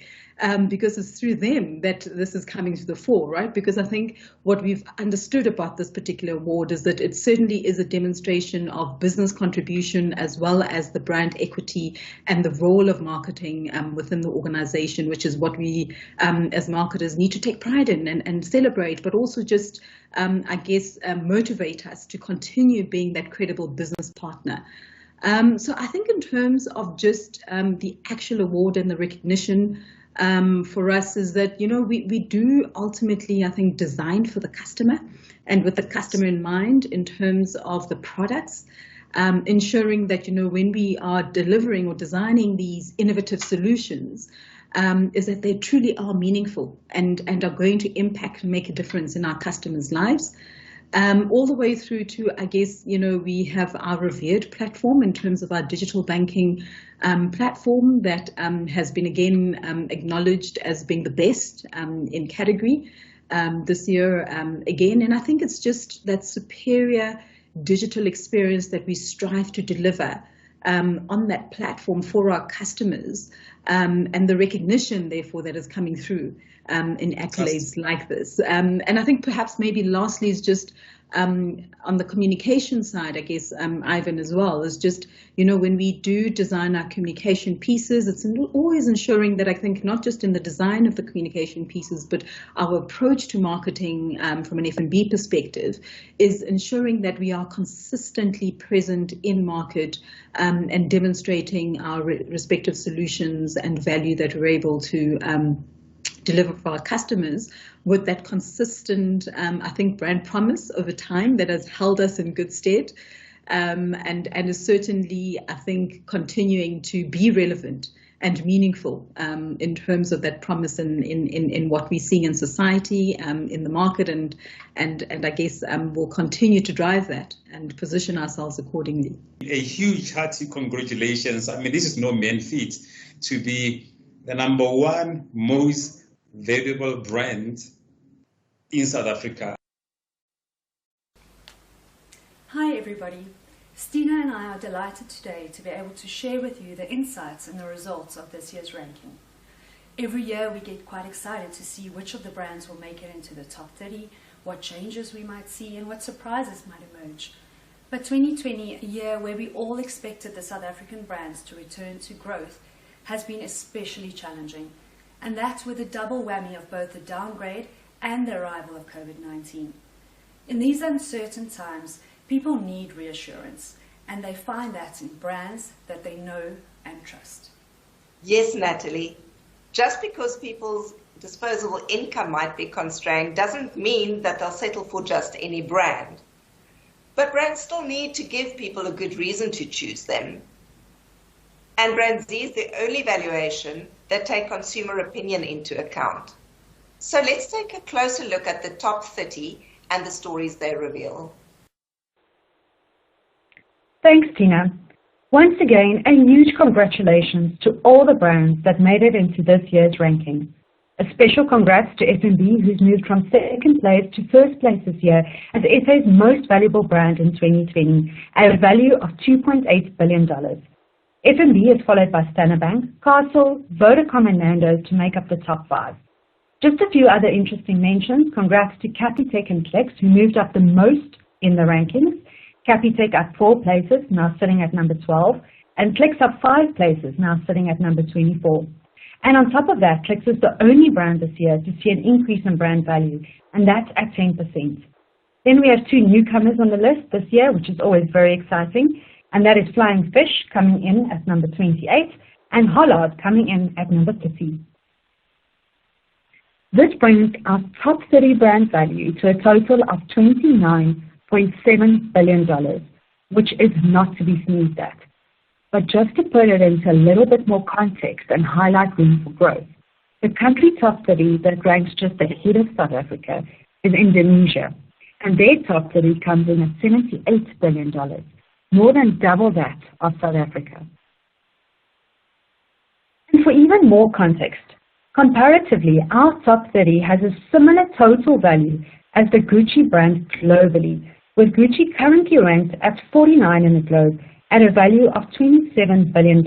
because it's through them that this is coming to the fore, right? Because I think what we've understood about this particular award is that it certainly is a demonstration of business contribution as well as the brand equity and the role of marketing within the organization, which is what we as marketers need to take pride in and celebrate, but also just, I guess, motivate us to continue being that credible business partner. So I think in terms of just the actual award and the recognition for us is that, you know, we do ultimately, I think, design for the customer and with the customer in mind in terms of the products, ensuring that, you know, when we are delivering or designing these innovative solutions, is that they truly are meaningful and are going to impact and make a difference in our customers' lives. All the way through to, I guess, you know, we have our revered platform in terms of our digital banking platform that has been again acknowledged as being the best in category this year again. And I think it's just that superior digital experience that we strive to deliver on that platform for our customers and the recognition, therefore, that is coming through in accolades like this. And I think perhaps maybe lastly is just on the communication side, I guess, Ivan, as well, is just, you know, when we do design our communication pieces, it's always ensuring that I think not just in the design of the communication pieces, but our approach to marketing from an F&B perspective is ensuring that we are consistently present in market and demonstrating our respective solutions and value that we're able to deliver for our customers with that consistent, I think, brand promise over time that has held us in good stead and is certainly, I think, continuing to be relevant and meaningful in terms of that promise in what we see in society, in the market, and I guess we'll continue to drive that and position ourselves accordingly. A huge hearty congratulations. I mean, this is no mean feat to be the #1 most valuable brand in South Africa. Hi everybody, Stina and I are delighted today to be able to share with you the insights and the results of this year's ranking. Every year we get quite excited to see which of the brands will make it into the top 30, what changes we might see and what surprises might emerge. But 2020, a year where we all expected the South African brands to return to growth, has been especially challenging. And that's with a double whammy of both the downgrade and the arrival of COVID-19. In these uncertain times, people need reassurance, and they find that in brands that they know and trust. Yes, Natalie. Just because people's disposable income might be constrained doesn't mean that they'll settle for just any brand. But brands still need to give people a good reason to choose them. And BrandZ is the only valuation that take consumer opinion into account. So let's take a closer look at the top 30 and the stories they reveal. Thanks, Tina. Once again, a huge congratulations to all the brands that made it into this year's ranking. A special congrats to F&B, who's moved from second place to first place this year as SA's most valuable brand in 2020 at a value of $2.8 billion. F&B is followed by Standard Bank, Castle, Vodacom and Nando's to make up the top 5. Just a few other interesting mentions. Congrats to Capitec and Clicks, who moved up the most in the rankings. Capitec up 4 places, now sitting at number 12, and Clicks up 5 places, now sitting at number 24. And on top of that, Clicks is the only brand this year to see an increase in brand value, and that's at 10%. Then we have 2 newcomers on the list this year, which is always very exciting, and that is Flying Fish coming in at number 28, and Hollard coming in at number 30. This brings our top 30 brand value to a total of $29.7 billion, which is not to be sneezed at. But just to put it into a little bit more context and highlight room for growth, the country top 30 that ranks just ahead of South Africa is Indonesia, and their top 30 comes in at $78 billion, more than double that of South Africa. And for even more context, comparatively, our top 30 has a similar total value as the Gucci brand globally, with Gucci currently ranked at 49 in the globe at a value of $27 billion.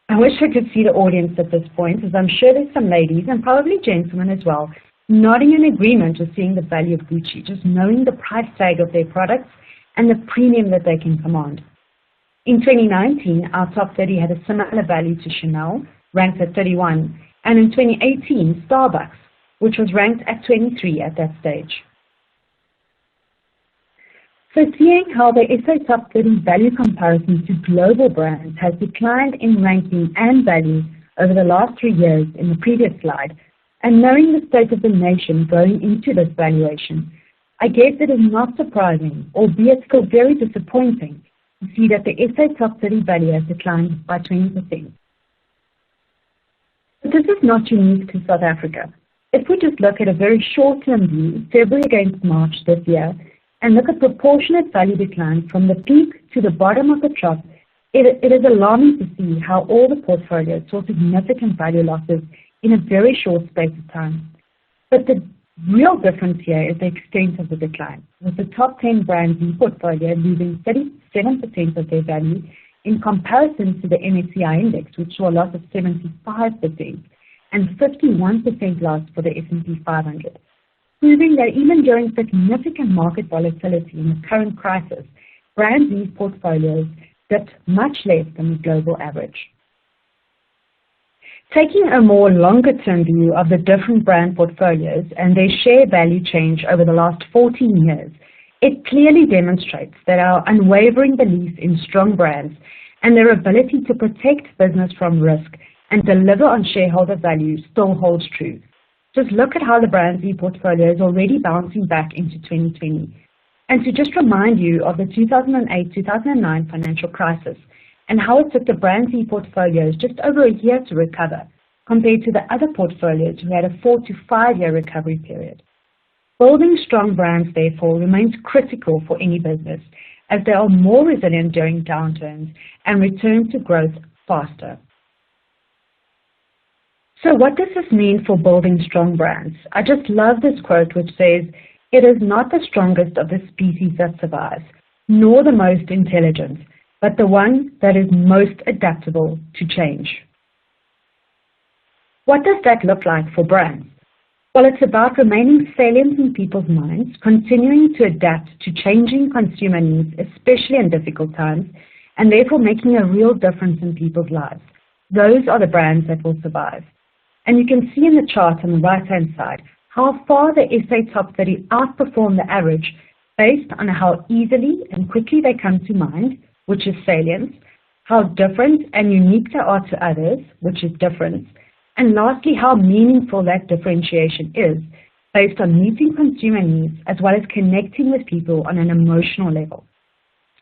I wish I could see the audience at this point, as I'm sure there's some ladies and probably gentlemen as well, nodding in agreement with seeing the value of Gucci, just knowing the price tag of their products and the premium that they can command. In 2019, our top 30 had a similar value to Chanel, ranked at 31, and in 2018, Starbucks, which was ranked at 23 at that stage. So seeing how the SA Top 30 value comparison to global brands has declined in ranking and value over the last 3 years in the previous slide, and knowing the state of the nation going into this valuation, I guess it is not surprising, albeit still very disappointing, to see that the SA Top 30 value has declined by 20%. But this is not unique to South Africa. If we just look at a very short-term view, February against March this year, and look at proportionate value decline from the peak to the bottom of the trough, it is alarming to see how all the portfolios saw significant value losses in a very short space of time. But the real difference here is the extent of the decline, with the top 10 BrandZ portfolio losing 37% of their value in comparison to the MSCI index, which saw a loss of 75%, and 51% loss for the S&P 500. Proving that even during significant market volatility in the current crisis, BrandZ's portfolios dipped much less than the global average. Taking a more longer-term view of the different brand portfolios and their share value change over the last 14 years, it clearly demonstrates that our unwavering belief in strong brands and their ability to protect business from risk and deliver on shareholder value still holds true. Just look at how the BrandZ portfolio is already bouncing back into 2020. And to just remind you of the 2008-2009 financial crisis and how it took the BrandZ portfolios just over a year to recover compared to the other portfolios who had a 4 to 5 year recovery period. Building strong brands, therefore, remains critical for any business as they are more resilient during downturns and return to growth faster. So what does this mean for building strong brands? I just love this quote which says, "It is not the strongest of the species that survives, nor the most intelligent, but the one that is most adaptable to change." What does that look like for brands? Well, it's about remaining salient in people's minds, continuing to adapt to changing consumer needs, especially in difficult times, and therefore making a real difference in people's lives. Those are the brands that will survive. And you can see in the chart on the right-hand side how far the SA Top 30 outperform the average based on how easily and quickly they come to mind, which is salience, how different and unique they are to others, which is difference, and lastly, how meaningful that differentiation is based on meeting consumer needs as well as connecting with people on an emotional level.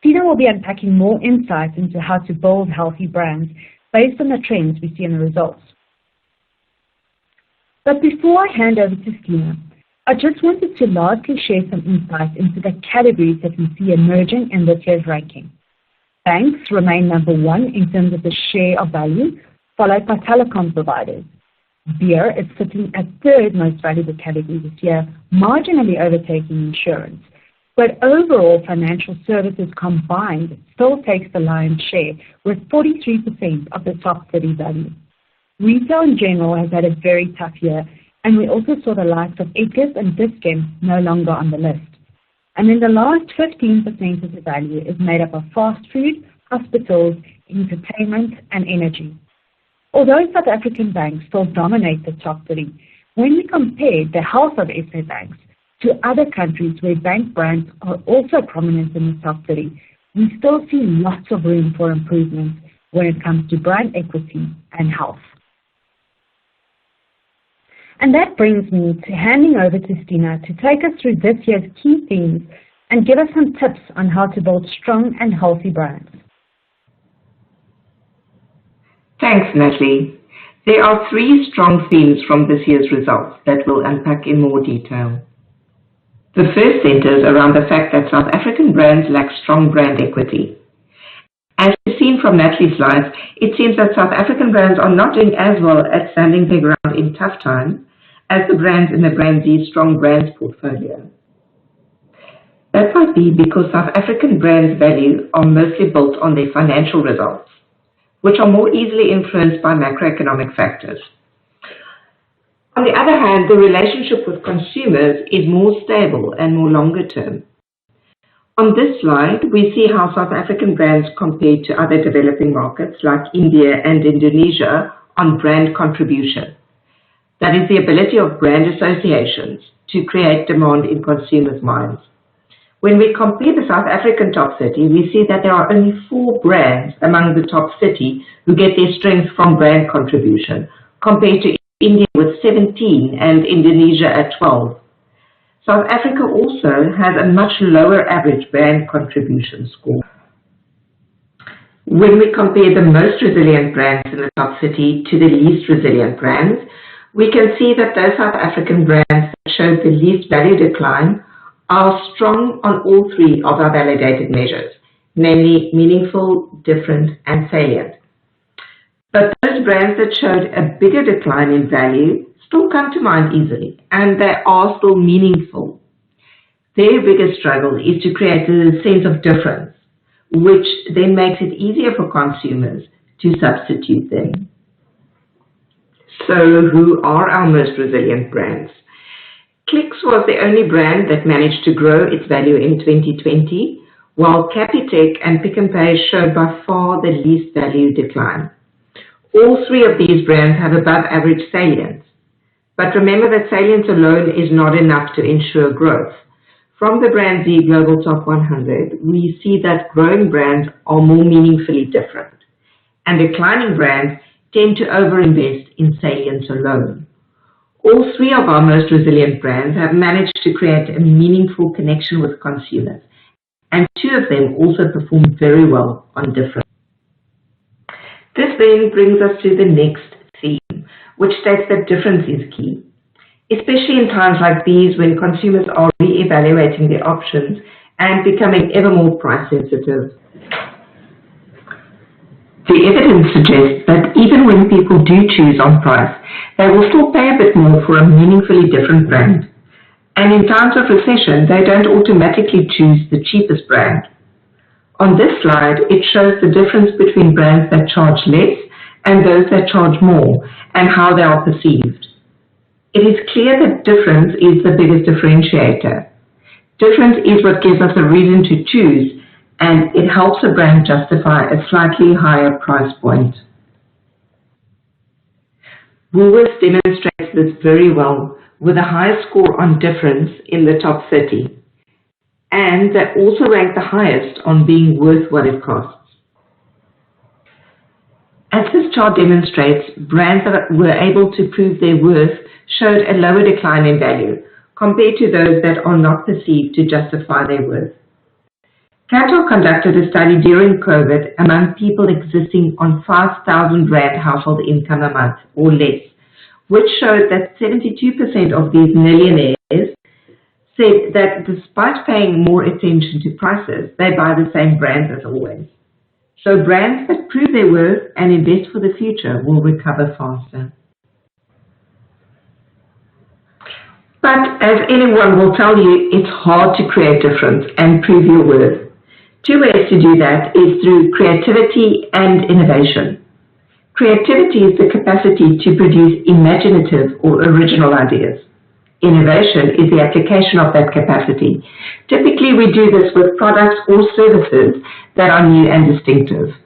Stina will be unpacking more insights into how to build healthy brands based on the trends we see in the results. But before I hand over to Stina, I just wanted to lastly share some insights into the categories that we see emerging in this year's ranking. Banks remain number one in terms of the share of value, followed by telecom providers. Beer is sitting at third most valuable category this year, marginally overtaking insurance. But overall, financial services combined still takes the lion's share with 43% of the top 30 value. Retail in general has had a very tough year, and we also saw the likes of Edgars and Dis-Chem no longer on the list. And then the last 15% of the value is made up of fast food, hospitals, entertainment, and energy. Although South African banks still dominate the top 30, when we compare the health of SA banks to other countries where bank brands are also prominent in the top 30, we still see lots of room for improvement when it comes to brand equity and health. And that brings me to handing over to Stina to take us through this year's key themes and give us some tips on how to build strong and healthy brands. Thanks, Natalie. There are three strong themes from this year's results that we'll unpack in more detail. The first centers around the fact that South African brands lack strong brand equity. As we've seen from Natalie's slides, it seems that South African brands are not doing as well at standing their ground in tough times as the brands in the BrandZ strong brands portfolio. That might be because South African brands' value are mostly built on their financial results, which are more easily influenced by macroeconomic factors. On the other hand, the relationship with consumers is more stable and more longer term. On this slide, we see how South African brands compare to other developing markets like India and Indonesia on brand contribution. That is the ability of brand associations to create demand in consumers' minds. When we compare the South African top 30, we see that there are only 4 brands among the top 30 who get their strength from brand contribution, compared to India with 17 and Indonesia at 12. South Africa also has a much lower average brand contribution score. When we compare the most resilient brands in the top 30 to the least resilient brands, we can see that those South African brands that showed the least value decline are strong on all 3 of our validated measures, namely meaningful, different, and salient. But those brands that showed a bigger decline in value still come to mind easily, and they are still meaningful. Their biggest struggle is to create a sense of difference, which then makes it easier for consumers to substitute them. So who are our most resilient brands? Clicks was the only brand that managed to grow its value in 2020, while Capitec and Pick n Pay showed by far the least value decline. All 3 of these brands have above average salience. But remember that salience alone is not enough to ensure growth. From the BrandZ Global Top 100, we see that growing brands are more meaningfully different, and declining brands tend to overinvest in salience alone. All 3 of our most resilient brands have managed to create a meaningful connection with consumers, and 2 of them also perform very well on different. This then brings us to the next theme, which states that difference is key, especially in times like these when consumers are re-evaluating their options and becoming ever more price sensitive. The evidence suggests that even when people do choose on price, they will still pay a bit more for a meaningfully different brand. And in times of recession, they don't automatically choose the cheapest brand. On this slide, it shows the difference between brands that charge less and those that charge more, and how they are perceived. It is clear that difference is the biggest differentiator. Difference is what gives us a reason to choose, and it helps a brand justify a slightly higher price point. Woolworths demonstrates this very well with a high score on difference in the top 30. And they also rank the highest on being worth what it costs. As this chart demonstrates, brands that were able to prove their worth showed a lower decline in value compared to those that are not perceived to justify their worth. Cantor conducted a study during COVID among people existing on 5,000 Rand household income a month or less, which showed that 72% of these millionaires said that despite paying more attention to prices, they buy the same brands as always. So brands that prove their worth and invest for the future will recover faster. But as anyone will tell you, it's hard to create difference and prove your worth. Two ways to do that is through creativity and innovation. Creativity is the capacity to produce imaginative or original ideas. Innovation is the application of that capacity. Typically, we do this with products or services that are new and distinctive.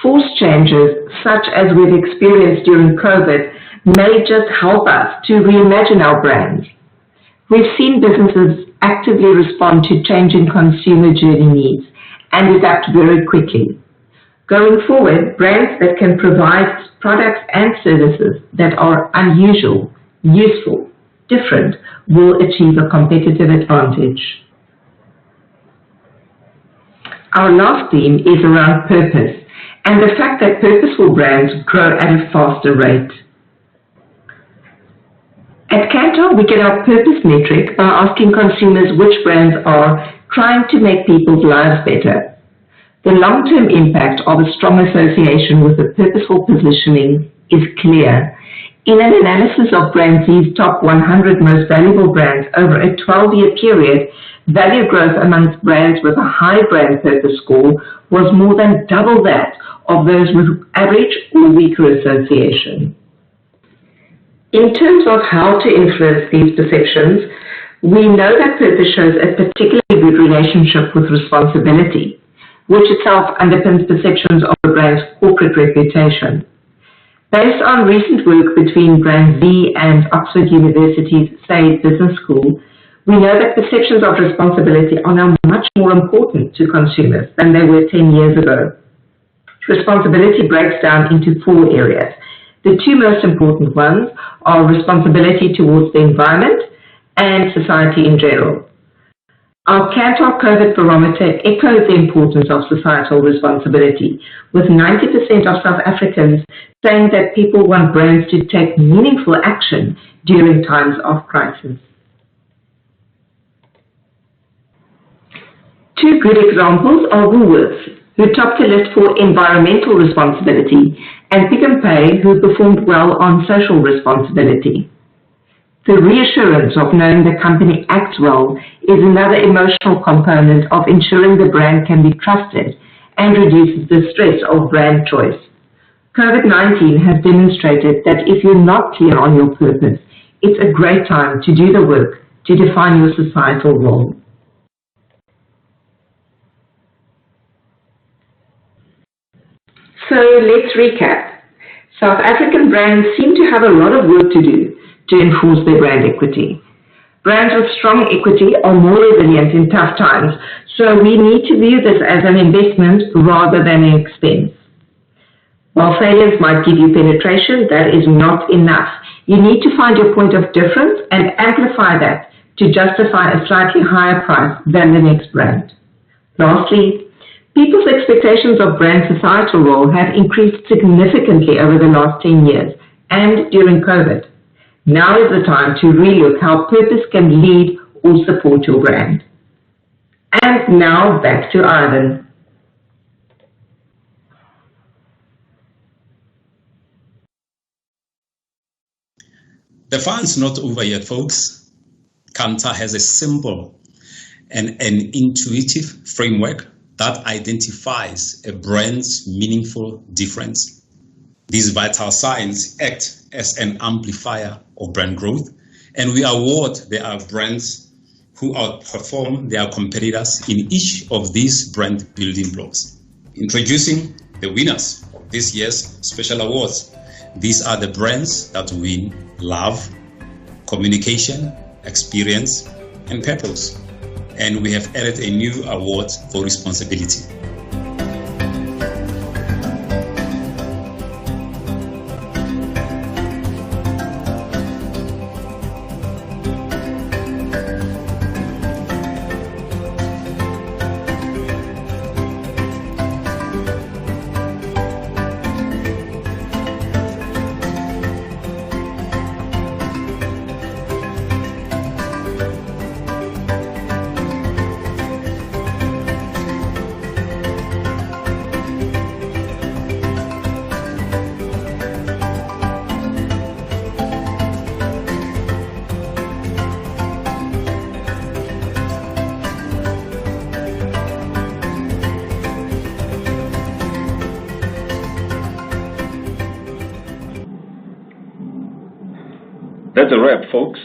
Forced changes, such as we've experienced during COVID, may just help us to reimagine our brands. We've seen businesses actively respond to changing consumer journey needs and adapt very quickly. Going forward, brands that can provide products and services that are unusual, useful, different, will achieve a competitive advantage. Our last theme is around purpose and the fact that purposeful brands grow at a faster rate. At Cantor, we get our purpose metric by asking consumers which brands are trying to make people's lives better. The long-term impact of a strong association with a purposeful positioning is clear. In an analysis of BrandZ's top 100 most valuable brands over a 12-year period, value growth amongst brands with a high brand purpose score was more than double that of those with average or weaker association. In terms of how to influence these perceptions, we know that purpose shows a particularly good relationship with responsibility, which itself underpins perceptions of a brand's corporate reputation. Based on recent work between BrandZ and Oxford University's Said Business School, we know that perceptions of responsibility are now much more important to consumers than they were 10 years ago. Responsibility breaks down into 4 areas. The 2 most important ones are responsibility towards the environment and society in general. Our Cantor COVID barometer echoes the importance of societal responsibility, with 90% of South Africans saying that people want brands to take meaningful action during times of crisis. 2 good examples are Woolworths, who topped the list for environmental responsibility, and Pick n Pay, who performed well on social responsibility. The reassurance of knowing the company acts well is another emotional component of ensuring the brand can be trusted and reduces the stress of brand choice. COVID-19 has demonstrated that if you're not clear on your purpose, it's a great time to do the work to define your societal role. So let's recap. South African brands seem to have a lot of work to do to enforce their brand equity. Brands with strong equity are more resilient in tough times, so we need to view this as an investment rather than an expense. While failures might give you penetration, that is not enough. You need to find your point of difference and amplify that to justify a slightly higher price than the next brand. Lastly, people's expectations of brand societal role have increased significantly over the last 10 years and during COVID. Now is the time to relook how purpose can lead or support your brand. And now back to Ivan. The fun's not over yet, folks. Cantor has a simple and an intuitive framework that identifies a brand's meaningful difference. These vital signs act as an amplifier of brand growth, and we award their brands who outperform their competitors in each of these brand building blocks. Introducing the winners of this year's special awards. These are the brands that win love, communication, experience, and purpose. And we have added a new award for responsibility. That's a wrap, folks.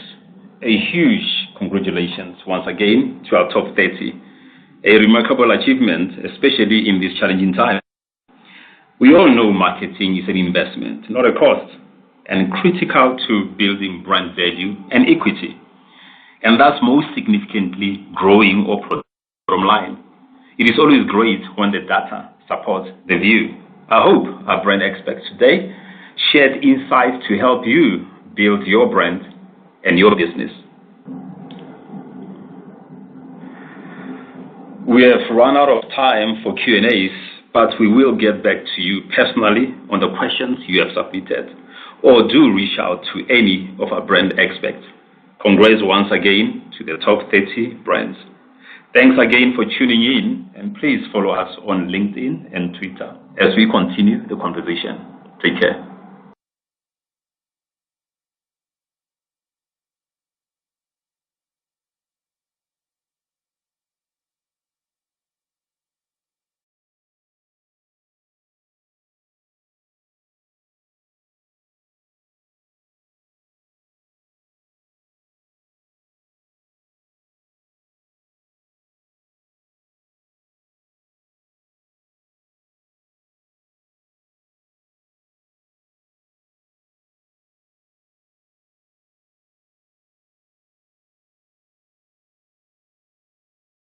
A huge congratulations once again to our top 30. A remarkable achievement, especially in this challenging time. We all know marketing is an investment, not a cost, and critical to building brand value and equity. And that's most significantly growing our bottom line. It is always great when the data supports the view. I hope our brand experts today shared insights to help you build your brand and your business. We have run out of time for Q&As, but we will get back to you personally on the questions you have submitted, or do reach out to any of our brand experts. Congrats once again to the top 30 brands. Thanks again for tuning in, and please follow us on LinkedIn and Twitter as we continue the conversation. Take care.